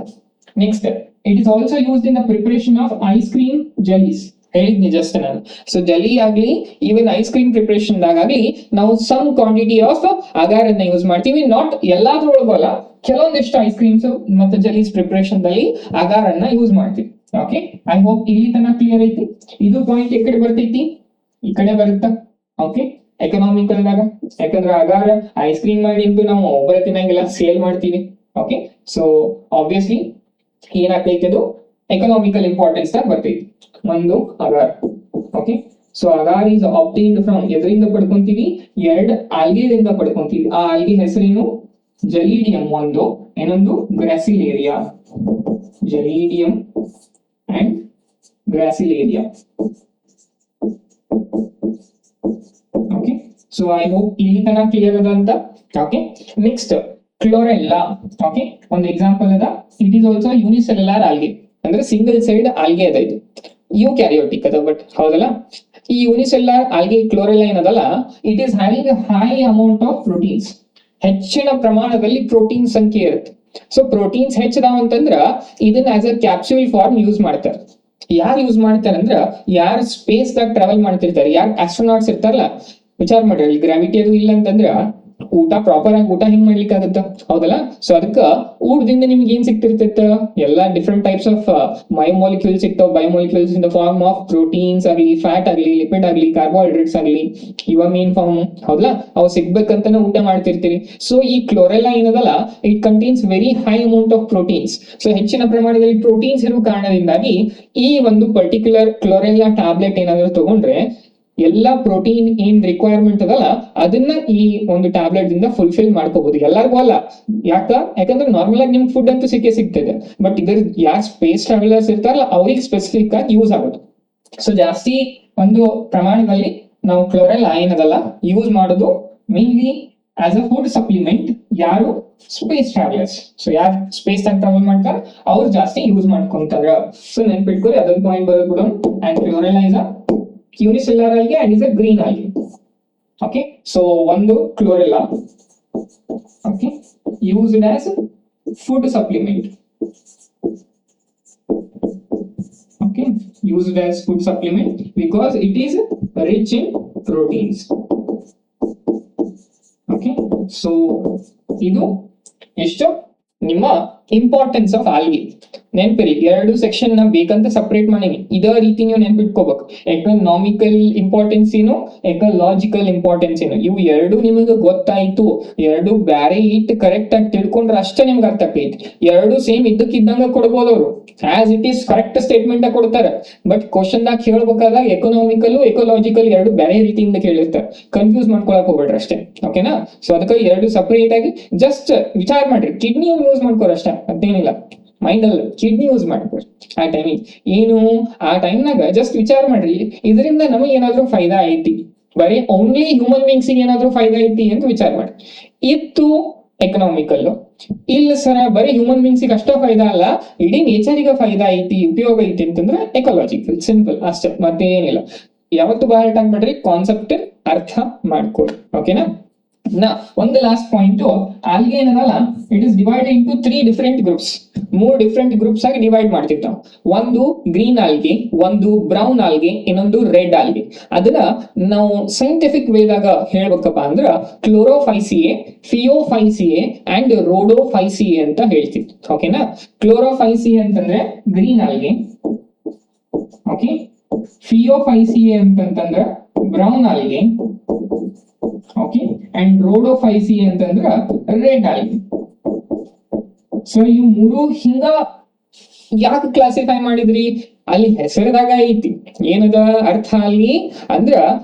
Next, it is also used in the preparation of ice cream jellies. ಹೇಳಿದ್ನಿ ಜಸ್ಟ್ ನಾನು. ಸೊ ಜಲಿ ಆಗ್ಲಿ, ಈವನ್ ಐಸ್ ಕ್ರೀಮ್ ಪ್ರಿಪರೇಷನ್ ದಾಗಲಿ ನಾವು ಸಮ್ ಕ್ವಾಂಟಿಟಿ ಆಫ್ ಅಗಾರ್ ಅನ್ನ ಯೂಸ್ ಮಾಡ್ತೀವಿ. ನಾಟ್ ಎಲ್ಲಾದ್ರೊಳಗೂ ಅಲ್ಲ, ಕೆಲವೊಂದಿಷ್ಟು ಐಸ್ ಕ್ರೀಮ್ಸ್ ಮತ್ತೆ ಜಲೀಸ್ ಪ್ರಿಪರೇಷನ್ ದಲ್ಲಿ ಅಗಾರ್ ಅನ್ನ ಯೂಸ್ ಮಾಡ್ತೀವಿ. ಓಕೆ, ಐ ಹೋಪ್ ಇಲ್ಲಿ ತನಕ ಕ್ಲಿಯರ್ ಐತಿ. ಇದು ಪಾಯಿಂಟ್ ಈ ಕಡೆ ಬರ್ತೈತಿ, ಈ ಕಡೆ ಬರುತ್ತಾ. ಓಕೆ, ಎಕನಾಮಿಕಲ್ ದಾಗ, ಯಾಕಂದ್ರೆ ಅಗಾರ್ ಐಸ್ ಕ್ರೀಮ್ ಮಾಡಿ ನಾವು ಒಬ್ಬರೇ ತಿನ್ನಂಗಿಲ್ಲ, ಸೇಲ್ ಮಾಡ್ತೀವಿ. ಓಕೆ, ಸೊ ಆಬ್ವಿಯಸ್ಲಿ ಏನಾಗ್ತೈತಿ, ಅದು ಎಕನಾಮಿಕಲ್ ಇಂಪಾರ್ಟೆನ್ಸ್ ದಾಗ ಬರ್ತೈತಿ. ಒಂದು agar. Okay, so agar is obtained from, ಎದರಿಂದ ಪಡ್ಕೊಂತೀವಿ, ಎರಡು ಆಲ್ಗೆದಿಂದ ಪಡ್ಕೊಂತೀವಿ. ಆ ಆಲ್ಗೆ ಹೆಸರೇನು, ಜೆಲಿಡಿಯಂ ಒಂದು, ಇನ್ನೊಂದು Gracilaria. Gelidium and Gracilaria. Okay, so I hope ಇಲ್ಲಿ ತನಕ ಕ್ಲಿಯರ್ ಅದ ಅಂತ. Okay, next chlorella. Okay, ಒಂದು ಎಕ್ಸಾಂಪಲ್ ಅದ. It is also unicellular algae, ಅಂದ್ರೆ ಸಿಂಗಲ್ ಸೈಡ್ ಆಲ್ಗೆ ಅದ. ಇದು ಯೂಕ್ಯಾರಿಯೋಟಿಕ್ ಅದ, ಬಟ್ ಹೌದಲ್ಲ. ಈ ಯೂನಿಸೆಲ್ಯುಲರ್ ಆಲ್ಗೆ ಕ್ಲೋರೆಲ್ಲಾ ಏನದಲ್ಲ, it is having high amount of proteins. ಹೆಚ್ಚಿನ ಪ್ರಮಾಣದಲ್ಲಿ ಪ್ರೋಟೀನ್ ಸಂಖ್ಯೆ ಇರುತ್ತೆ. ಸೊ ಪ್ರೋಟೀನ್ಸ್ ಹೆಚ್ಚದಾವ ಅಂತಂದ್ರ ಇದನ್ನ as a capsule form use ಮಾಡ್ತಾರೆ. ಯಾರು ಯೂಸ್ ಮಾಡ್ತಾರೆ ಅಂದ್ರ ಯಾರು ಸ್ಪೇಸ್ ದಾಗ ಟ್ರಾವೆಲ್ ಮಾಡ್ತಿರ್ತಾರೆ, ಯಾರು ಆಸ್ಟ್ರೋನಾಟ್ಸ್ ಇರ್ತಾರಲ್ಲ. ವಿಚಾರ ಮಾಡ್ರಿ, ಅಲ್ಲಿ ಗ್ರಾವಿಟಿ ಅದು ಇಲ್ಲ ಅಂತಂದ್ರ ಊಟ ಪ್ರಾಪರ್ ಆಗಿ ಊಟ ಹೆಂಗ್ ಮಾಡ್ಲಿಕ್ಕೆ ಆಗುತ್ತ, ಹೌದಲ್ಲ. ಸೊ ಅದಕ್ಕ ಊಟದಿಂದ ನಿಮ್ಗೆ ಏನ್ ಸಿಕ್ತಿರ್ತೈತ, ಎಲ್ಲಾ ಡಿಫ್ರೆಂಟ್ ಟೈಪ್ಸ್ ಆಫ್ ಬಯೋಮಾಲಿಕ್ಯೂಲ್ಸ್ ಸಿಗ್ತಾವ. Biomolecules in the form of proteins ಆಗ್ಲಿ, ಫ್ಯಾಟ್ ಆಗ್ಲಿ, ಲಿಪಿಡ್ ಆಗ್ಲಿ, ಕಾರ್ಬೋಹೈಡ್ರೇಟ್ಸ್ ಆಗ್ಲಿ, ಇವ ಮೇನ್ ಫಾರ್ಮ್, ಹೌದಲ್ಲ. ಅವು ಸಿಗ್ಬೇಕಂತಾನೆ ಊಟ ಮಾಡ್ತಿರ್ತೀರಿ. ಸೊ ಈ ಕ್ಲೋರೆಲ್ಲಾ ಏನದಲ್ಲ, it contains very high amount of proteins. So ಹೆಚ್ಚಿನ ಪ್ರಮಾಣದಲ್ಲಿ ಪ್ರೋಟೀನ್ಸ್ ಇರುವ ಕಾರಣದಿಂದಾಗಿ ಈ ಒಂದು ಪರ್ಟಿಕ್ಯುಲರ್ ಕ್ಲೋರೆಲ್ಲಾ ಟ್ಯಾಬ್ಲೆಟ್ ಏನಾದ್ರು ತಗೊಂಡ್ರೆ ಎಲ್ಲಾ ಪ್ರೋಟೀನ್ ಏನ್ ರಿಕ್ವೈರ್ಮೆಂಟ್ ಅದಲ್ಲ ಅದನ್ನ ಈ ಒಂದು ಟ್ಯಾಬ್ಲೆಟ್ ದಿಂದ ಫುಲ್ಫಿಲ್ ಮಾಡ್ಕೋಬಹುದು. ಎಲ್ಲರಿಗೂ ಅಲ್ಲ, ಯಾಕಂದ್ರೆ ನಾರ್ಮಲ್ ಆಗಿ ನಿಮ್ಗೆ ಫುಡ್ ಅಂತೂ ಸಿಗ್ತದೆ, ಬಟ್ ಇದ್ರ ಯಾರು ಸ್ಪೇಸ್ ಟ್ರಾವೆಲರ್ಸ್ ಇರ್ತಾರಲ್ಲ ಅವ್ರಿಗೆ ಸ್ಪೆಸಿಫಿಕ್ ಆಗಿ ಯೂಸ್ ಆಗೋದು. ಸೊ ಜಾಸ್ತಿ ಒಂದು ಪ್ರಮಾಣದಲ್ಲಿ ನಾವು ಕ್ಲೋರೆಲ್ಲಾ ಏನದಲ್ಲ ಯೂಸ್ ಮಾಡೋದು mainly as a food supplement. ಯಾರು ಸ್ಪೇಸ್ ಟ್ರಾವೆಲರ್ಸ್, ಸೊ ಯಾರು ಸ್ಪೇಸ್ ಆಗಿ ಟ್ರಾವೆಲ್ ಮಾಡ್ತಾರೆ ಅವ್ರು ಜಾಸ್ತಿ ಯೂಸ್ ಮಾಡ್ಕೊಂತಾರ. ಸೊ ನೆನ್ಪಿಟ್ಕೊಳ್ಳಿ, ಅದೊಂದು ಪಾಯಿಂಟ್ ಬರೋದು ಕೂಡ. And ಕ್ಲೋರೆಲ್ಲಾ is a unicellular algae and is a green algae. Okay, so ಒಂದು chlorella, okay, used as food supplement. Okay, used as food supplement because it is rich in proteins. Okay, so ಇದು ಎಷ್ಟು ನಿಮ್ಮ importance of ಆಲ್ಗಿ. ನೆನ್ಪಿರಿ, 2 section ನ ಬೇಕಂತ separate ಮಾಡೀನಿ. ಇದೇ ರೀತಿ ನೀವು ನೆನ್ಪಿಟ್ಕೋಬೇಕು. ಎಕನಾಮಿಕಲ್ ಇಂಪಾರ್ಟೆನ್ಸ್ ಏನು, ಎಕಲಾಜಿಕಲ್ ಇಂಪಾರ್ಟೆನ್ಸ್ ಏನು, ಇವು ಎರಡು ನಿಮಗೆ ಗೊತ್ತಾಯ್ತು. ಎರಡು ಬ್ಯಾರೆ ಇಟ್ ಕರೆಕ್ಟ್ ಆಗಿ ತಿಳ್ಕೊಂಡ್ರೆ ಅಷ್ಟೇ ನಿಮ್ಗೆ ಅರ್ಥ ಆಕೈತಿ. ಎರಡು ಸೇಮ್ ಇದ್ದಕ್ಕಿದ್ದಂಗ ಕೊಡ್ಬೋದು ಅವರು, as it is correct statement ಕೊಡ್ತಾರೆ. ಬಟ್ ಕ್ವಶನ್ ದಾಗ ಕೇಳ್ಬೇಕಾದಾಗ ಎಕನಾಮಿಕಲ್ ಎಕಲಾಜಿಕಲ್ ಎರಡು ಬೇರೆ ರೀತಿಯಿಂದ ಕೇಳಿರ್ತಾರೆ. ಕನ್ಫ್ಯೂಸ್ ಮಾಡ್ಕೊಳಕ್ ಹೋಗ್ಬೇಡ್ರಿ ಅಷ್ಟೇ, ಓಕೆನಾ. ಸೊ ಅದಕ್ಕೆ ಎರಡು ಸಪರೇಟ್ ಆಗಿ ಜಸ್ಟ್ ವಿಚಾರ ಮಾಡ್ರಿ. ಕಿಡ್ನಿ ಯೂಸ್ ಮಾಡ್ಕೋರ ಅಷ್ಟೇ, ಅದೇನಿಲ್ಲ. ಮೈಂಡ್ ಅಲ್ಲ, ಕಿಡ್ನಿ ಯೂಸ್ ಮಾಡ್ಕೋರಿ ಆ ಟೈಮಿಗೆ. ಏನು ಆ ಟೈಮ್ನಾಗ ಜಸ್ಟ್ ವಿಚಾರ ಮಾಡ್ರಿ, ಇದರಿಂದ ನಮಗೆ ಏನಾದ್ರೂ ಫೈದಾ ಐತಿ, ಬರೀ ಓನ್ಲಿ ಹ್ಯೂಮನ್ ಬೀಂಗ್ಸ್ ಏನಾದ್ರೂ ಫೈದಾ ಐತಿ ಅಂತ ವಿಚಾರ ಮಾಡಿ. ಇತ್ತು ಎಕನಾಮಿಕಲ್, ಇಲ್ಲ ಸರ ಬರೀ ಹ್ಯೂಮನ್ ಬೀಂಗ್ಸ್ ಅಷ್ಟ ಫೈದಾ ಅಲ್ಲ, ಇಡೀ ನೇಚರಿಗೆ ಫೈದಾ ಐತಿ, ಉಪಯೋಗ ಐತಿ ಅಂತಂದ್ರೆ ಎಕಲಾಜಿಕಲ್. ಸಿಂಪಲ್ ಅಷ್ಟೇ, ಮತ್ತೆ ಏನಿಲ್ಲ. ಯಾವತ್ತು ಬಾಯ್ ಆಗ್ಬೇಡ್ರಿ, ಕಾನ್ಸೆಪ್ಟ್ ಅರ್ಥ ಮಾಡ್ಕೊರಿ, ಓಕೆನಾ. ಒಂದು ಲಾಸ್ಟ್ ಪಾಯಿಂಟ್, ಆಲ್ಗೆ ಏನದಲ್ಲ, it is divided into 3 different groups. 3 different groups ಆಗಿ ಡಿವೈಡ್ ಮಾಡ್ತಿರ್ತಾವ. ಒಂದು ಗ್ರೀನ್ ಆಲ್ಗೆ, ಒಂದು ಬ್ರೌನ್ ಆಲ್ಗೆ, ಇನ್ನೊಂದು ರೆಡ್ ಆಲ್ಗೆ. ಅದನ್ನ ನಾವು ಸೈಂಟಿಫಿಕ್ ವೇದಾಗ ಹೇಳ್ಬೇಕಪ್ಪ ಅಂದ್ರ ಕ್ಲೋರೋಫೈಸಿಯೆ, ಫಿಯೋಫೈಸಿಯೆ ಅಂಡ್ ರೋಡೋಫೈಸಿಯೆ ಅಂತ ಹೇಳ್ತೀವಿ, ಓಕೆನಾ. ಕ್ಲೋರೋಫೈಸಿಯೆ ಅಂತಂದ್ರೆ ಗ್ರೀನ್ ಆಲ್ಗೆ, ಓಕೆ. ಫಿಯೋಫೈಸಿಯೆ ಅಂತಂದ್ರೆ brown algae, okay. And Rhodophyceae ಅಂತಂದ್ರ ರೆಡ್ ಆಲ್ಗೆ. ಸೊ ಇವು 3 ಹಿಂಗ ಯಾಕೆ ಕ್ಲಾಸಿಫೈ ಮಾಡಿದ್ರಿ, ಅಲ್ಲಿ ಹೆಸರದಾಗ ಐತಿ ಏನದ ಅರ್ಥ ಅಲ್ಲಿ ಅಂದ್ರ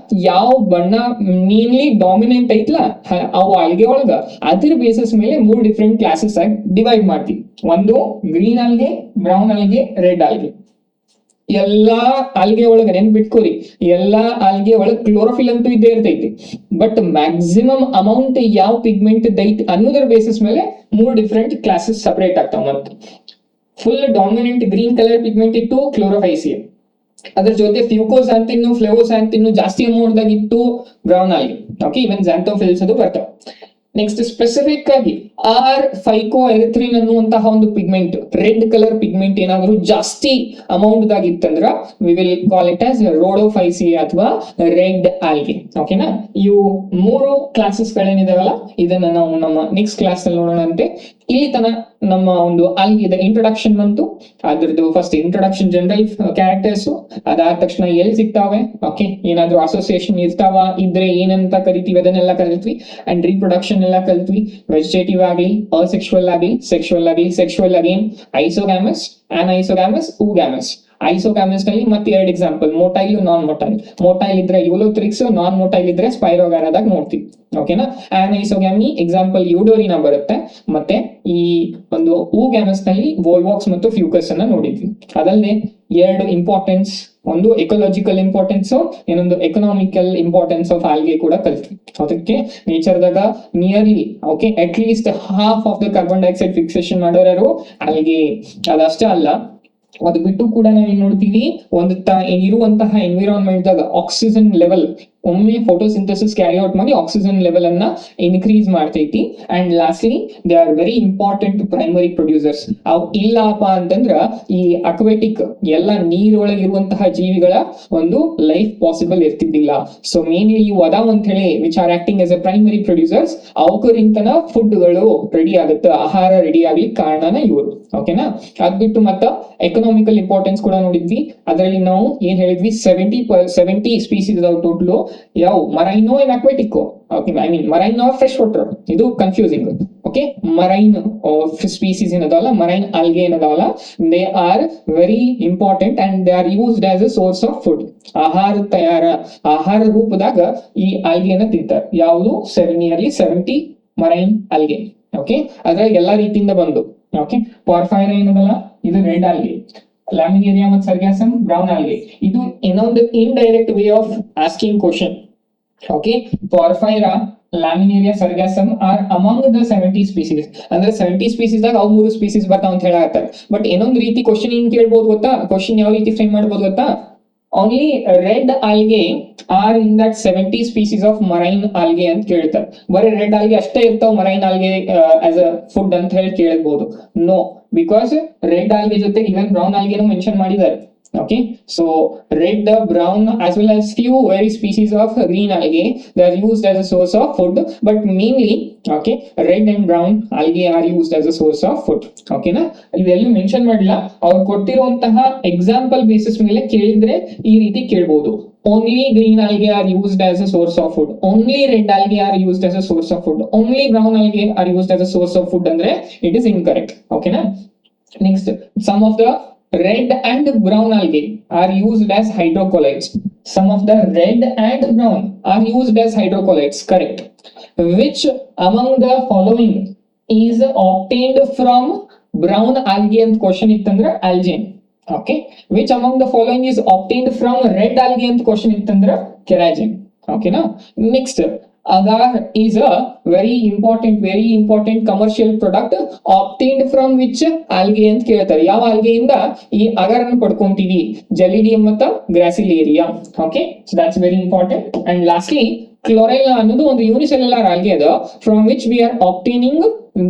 ಯಾವ ಬಣ್ಣ ಮೇನ್ಲಿ ಡಾಮಿನೆಂಟ್ ಐತ್ಲಾ ಅವು ಆಲ್ಗೆ ಒಳಗ, ಅದ್ರ ಬೇಸಿಸ್ ಮೇಲೆ 3 ಡಿಫ್ರೆಂಟ್ ಕ್ಲಾಸಸ್ ಆಗಿ ಡಿವೈಡ್ ಮಾಡ್ತೀವಿ. ಒಂದು green algae, brown algae, red algae. ಎಲ್ಲಾ ಆಲ್ಗೆ ಒಳಗ ನೆನ್ಪಿಟ್ಕೋರಿ, ಎಲ್ಲಾ ಆಲ್ಗೆ ಒಳಗ ಕ್ಲೋರೋಫಿಲ್ ಅಂತೂ ಇದ್ದೇ ಇರ್ತೈತಿ. ಬಟ್ ಮ್ಯಾಕ್ಸಿಮಮ್ ಅಮೌಂಟ್ ಯಾವ ಪಿಗ್ಮೆಂಟ್ ಐತಿ ಅನ್ನೋದ್ರ ಬೇಸಿಸ್ ಮೇಲೆ 3 ಡಿಫರೆಂಟ್ ಕ್ಲಾಸಸ್ ಸಪರೇಟ್ ಆಗ್ತಾವ. ಮತ್ತು full dominant green colour pigment ಇತ್ತು ಕ್ಲೋರೋಫೈಸಿಯೆ, ಅದ್ರ ಜೊತೆ ಫ್ಯೂಕೋಸಾಂಥಿನ್, ಫ್ಲೇವೋಸಾಂಥಿನ್ ಜಾಸ್ತಿ ಅಮೌಂಟ್ ದಾಗ ಇತ್ತು ಬ್ರೌನ್ ಆಲ್ಗೆ, ಓಕೆ. ಇವನ್ ಝ್ಯಾಂಥೋಫಿಲ್ಸ್ ಅದು ಬರ್ತಾವ. ನೆಕ್ಸ್ಟ್ ಸ್ಪೆಸಿಫಿಕ್ ಆಗಿ ಫೈಕೋಎರಿಥ್ರಿನ್ ಅನ್ನುವಂತಹ ಒಂದು ಪಿಗ್ಮೆಂಟ್, ರೆಡ್ ಕಲರ್ ಪಿಗ್ಮೆಂಟ್ ಏನಾದ್ರು ಜಾಸ್ತಿ ಅಮೌಂಟ್ ದಾಗ ಇತ್ತಂದ್ರ we will call it as ರೋಡೋಫೈಸಿಯೆ ಅಥವಾ ರೆಡ್ ಆಲ್ಗೆ, ಓಕೆನಾ. ಇವು 3 ಕ್ಲಾಸಸ್ ಗಳೇನಿದಾವಲ್ಲ ಇದನ್ನ ನಾವು ನಮ್ಮ ನೆಕ್ಸ್ಟ್ ಕ್ಲಾಸ್ ಅಲ್ಲಿ ನೋಡೋಣ ಅಂತೆ. ಇಲ್ಲಿ ತನ ನಮ್ಮ ಒಂದು ಆಲ್ಗೆ ಇಂಟ್ರೊಡಕ್ಷನ್ ಬಂತು. ಅದ್ರದ್ದು ಫಸ್ಟ್ ಇಂಟ್ರೊಡಕ್ಷನ್, ಜನರಲ್ ಕ್ಯಾರೆಕ್ಟರ್ಸ್, ಅದಾದ ತಕ್ಷಣ ಎಲ್ಲಿ ಸಿಗ್ತಾವೆ, ಓಕೆ, ಏನಾದ್ರು ಅಸೋಸಿಯೇಷನ್ ಇರ್ತಾವ, ಇದ್ರೆ ಏನಂತ ಕರಿತೀವಿ ಅದನ್ನೆಲ್ಲ ಕಲಿತ್ವಿ. ಅಂಡ್ ರೀಪ್ರೊಡಕ್ಷನ್ ಎಲ್ಲ ಕಲಿತ್ವಿ. ವೆಜಿಟೇಟಿವ್ ಆಗ್ಲಿ, ಅಸೆಕ್ಷುವಲ್ ಆಗ್ಲಿ, ಸೆಕ್ಷುವಲ್ ಆಗ್ಲಿ, ಸೆಕ್ಷುವಲ್ ಅಗೇನ್, ಐಸೋಗ್ಯಾಮಸ್, ಅನ್ಐಸೋಗ್ಯಾಮಸ್, ಊಗ್ಯಾಮಸ್. ಐಸೋಗ್ಯಾಮಸ್ ನಲ್ಲಿ ಮತ್ತೆ ಎರಡು ಎಕ್ಸಾಂಪಲ್, ಮೊಟೈಲ್, ನಾನ್ ಮೊಟೈಲ್. ಮೊಟೈಲ್ ಇದ್ರೆ ಯೂಲೋಥ್ರಿಕ್ಸ್, ನಾನ್ ಮೊಟೈಲ್ ಇದ್ರೆ ಸ್ಪೈರೋಗಾರದಾಗ ನೋಡ್ತೀವಿ. ಓಕೆನಾ. ಆನೈಸೋಗ್ಯಾಮಿ ಎಕ್ಸಾಂಪಲ್ ಯೂಡೋರಿನಾ ಬರುತ್ತೆ. ಮತ್ತೆ ಈ ಒಂದು ಊಗ್ಯಾಮಸ್ ನಲ್ಲಿ ವೋಲ್ವಾಕ್ಸ್ ಮತ್ತು ಫ್ಯೂಕಸ್ ಅನ್ನ ನೋಡಿದ್ವಿ. ಅದಲ್ಲದೆ ಎರಡು ಇಂಪಾರ್ಟೆನ್ಸ್, ಒಂದು ಎಕೋಲಾಜಿಕಲ್ ಇಂಪಾರ್ಟೆನ್ಸ್, ಇನ್ನೊಂದು ಎಕನಾಮಿಕಲ್ ಇಂಪಾರ್ಟೆನ್ಸ್ ಆಫ್ ಆಲ್ಗೆ ಕೂಡ ಕಲ್ತ್ವಿ. ಅದಕ್ಕೆ ನೇಚರ್ದಾಗ nearly okay at least half of the carbon dioxide fixation ಮಾಡೋರು ಆಲ್ಗೆ. ಅದಷ್ಟೇ ಅಲ್ಲ, ಅದು ಬಿಟ್ಟು ಕೂಡ ನಾವೇನ್ ನೋಡ್ತೀವಿ, ಒಂದು ಇರುವಂತಹ ಎನ್ವಿರಾನ್ಮೆಂಟ್ ದಾಗ ಆಕ್ಸಿಜನ್ ಲೆವೆಲ್ ಒಮ್ಮೆ ಫೋಟೋಸಿಂಥಸಿಸ್ ಕ್ಯಾರಿ ಔಟ್ ಮಾಡಿ ಆಕ್ಸಿಜನ್ ಲೆವೆಲ್ ಅನ್ನ ಇನ್ಕ್ರೀಸ್ ಮಾಡ್ತೈತಿ. And lastly they are very important primary producers. ಅವು ಇಲ್ಲಪ್ಪ ಅಂತಂದ್ರ ಈ ಅಕ್ವೆಟಿಕ್ ಎಲ್ಲ ನೀರೊಳಗಿರುವಂತಹ ಜೀವಿಗಳ ಒಂದು ಲೈಫ್ ಪಾಸಿಬಲ್ ಇರ್ತಿದ್ದಿಲ್ಲ. ಸೊ ಮೇನ್ಲಿ ಇವು ಅದಾವ ಅಂತ ಹೇಳಿ which are acting as a primary producers. ಅವಕರಿಂತನ ಫುಡ್ಗಳು ರೆಡಿ ಆಗುತ್ತೆ, ಆಹಾರ ರೆಡಿ ಆಗ್ಲಿಕ್ಕೆ ಕಾರಣನ ಇವರು. ಓಕೆನಾ. ಅದ್ ಬಿಟ್ಟು ಮತ್ತ ಎಕನಾಮಿಕಲ್ ಇಂಪಾರ್ಟೆನ್ಸ್ ಕೂಡ ನೋಡಿದ್ವಿ. ಅದರಲ್ಲಿ ನಾವು ಏನ್ ಹೇಳಿದ್ವಿ, 70 ಸ್ಪೀಸೀಸ್ ಅದಾವ ಟೋಟಲ್. ಯಾವ ಮರೈನೋ and aquatic, okay I mean marine or fresh water, ಇದು ಕನ್ಫ್ಯೂಸಿಂಗ್. ಓಕೆ, ಮರೈನ್ ಸ್ಪೀಸೀಸ್ ಏನದಾವಲ್ಲ, ಮರೈನ್ ಆಲ್ಗೆ ಏನದಾವಲ್ಲ, they are very important and they are used as a source of food. ಆಹಾರ ರೂಪದಾಗ ಈ ಆಲ್ಗೆನ ತಿಂತಾರೆ. ಯಾವುದು ನಿಯರ್ಲಿ 70 ಮರೈನ್ ಆಲ್ಗೆ. ಓಕೆ, ಅದ್ರಾಗ ಎಲ್ಲಾ ರೀತಿಯಿಂದ ಬಂದು. ಓಕೆ, ಪಾರ್ಫೈರಾ ಏನದಲ್ಲ, ಇದು ರೆಡ್ ಆಲ್ಗೆ. ಲ್ಯಾಮಿನೇರಿಯಾ ಮತ್ತು ಸರ್ಗ್ಯಾಸಮ್ ಬ್ರೌನ್ ಆಲ್ಗೆ. ಇದು ಇನ್ನೊಂದು indirect way of asking question. Okay, Porphyra, Laminaria, Sargassum are among the 70 species. ಅಂದ್ರೆ 70 ಸ್ಪೀಸೀಸ್ ದಾಗ ಅವು 3 ಸ್ಪೀಸೀಸ್ ಬರ್ತಾವ ಅಂತ ಹೇಳಾಕತ್ತಾರೆ. ಬಟ್ ಇನ್ನೊಂದು ರೀತಿ ಕ್ವಶನ್ ಏನ್ ಕೇಳ್ಬೋದು ಗೊತ್ತಾ? ಕ್ವಶನ್ ಯಾವ ರೀತಿ ಫ್ರೇಮ್ ಮಾಡ್ಬೋದು ಗೊತ್ತಾ? Only red algae R in that 70 species of marine algae ಅಂತ ಕೇಳ್ತಾರೆ. ಬರೀ ರೆಡ್ ಆಲ್ಗೆ ಅಷ್ಟೇ ಇರ್ತಾವ marine algae as a food ಅಂತ ಹೇಳಿ ಕೇಳಬಹುದು. ನೋ, ಬಿಕಾಸ್ ರೆಡ್ ಆಲ್ಗೆ ಜೊತೆ ಇವನ್ ಬ್ರೌನ್ ಆಲ್ಗೆನೂ ಮೆನ್ಷನ್ ಮಾಡಿದ್ದಾರೆ. Okay, so red, brown as well as few very species of green algae, they are used as a source of food, but mainly okay red and brown algae are used as a source of food. Okay na, ಇದೆಲ್ಲೂ mention ಮಾಡಿಲ್ಲ. ಅವ್ರು ಕೊಟ್ಟಿರುವಂತಹ example basis ಮೇಲೆ ಕೇಳಿದ್ರೆ ಈ ರೀತಿ ಕೇಳಬಹುದು. Only green algae are used as a source of food, only red algae are used as a source of food, only brown algae are used as a source of food ಅಂದ್ರೆ it is incorrect. Okay na. Next, some of the red and brown algae are used as hydrocolloids. Some of the red and brown are used as hydrocolloids. Correct. Which among the following is obtained from brown algae? And question ittandra algae. Okay. Which among the following is obtained from red algae? And question ittandra keratin. Okay na. Next, agar is a very important commercial product obtained from which algae ಅಂತ ಕೇಳ್ತಾರೆ. ಯಾವ algae ಇಂದ ಈ agar ಅನ್ನು ಪಡ್ಕೊಂತೀವಿ? Gelidium ಮತ್ತು Gracilaria. Okay, so that's very important. And lastly Chlorella ಅನ್ನೋದು ಒಂದು ಯೂನಿಸೆಲ್ಯುಲರ್ ಆಲ್ಗೆ ಅದು, from which we are obtaining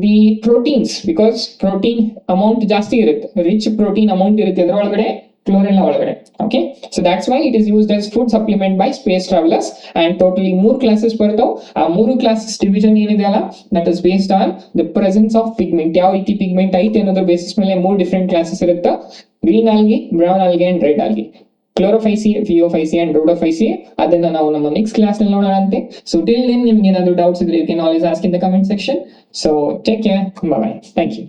the proteins, because protein amount ಜಾಸ್ತಿ ಇರುತ್ತೆ, ರಿಚ್ ಪ್ರೋಟೀನ್ ಅಮೌಂಟ್ ಇರುತ್ತೆ ಅದರೊಳಗಡೆ, ಕ್ಲೋರೆಲ್ಲಾ ಒಳಗಡೆ. Okay, so that's why it is used as food supplement by space travelers. And totally 3 classes ಬರ್ತಾವ. ಆ 3 classes division ಏನಿದೆ ಅಲ್ಲ, that is based on the presence of pigment. ಯಾವ ರೀತಿ ಪಿಗ್ಮೆಂಟ್ ಐತೆ ಅನ್ನೋದ್ರ ಬೇಸಿಸ್ ಮೇಲೆ 3 ಡಿಫರೆಂಟ್ ಕ್ಲಾಸಸ್ ಇರುತ್ತೆ. Green algae, brown algae and red algae. Chlorophyceae, Phaeophyceae and Rhodophyceae ಅದನ್ನ ನಾವು ನಮ್ಮ ನೆಕ್ಸ್ಟ್ ಕ್ಲಾಸ್ ನಲ್ಲಿ ನೋಡೋಣಂತೆ. ಸೊ ಟಿಲ್ ದೆನ್ ನಿಮ್ಗೆ ಏನಾದ್ರು ಡೌಟ್ಸ್ ಇದ್ರೆ you can always ask in the comment section. So take care, bye bye, thank you.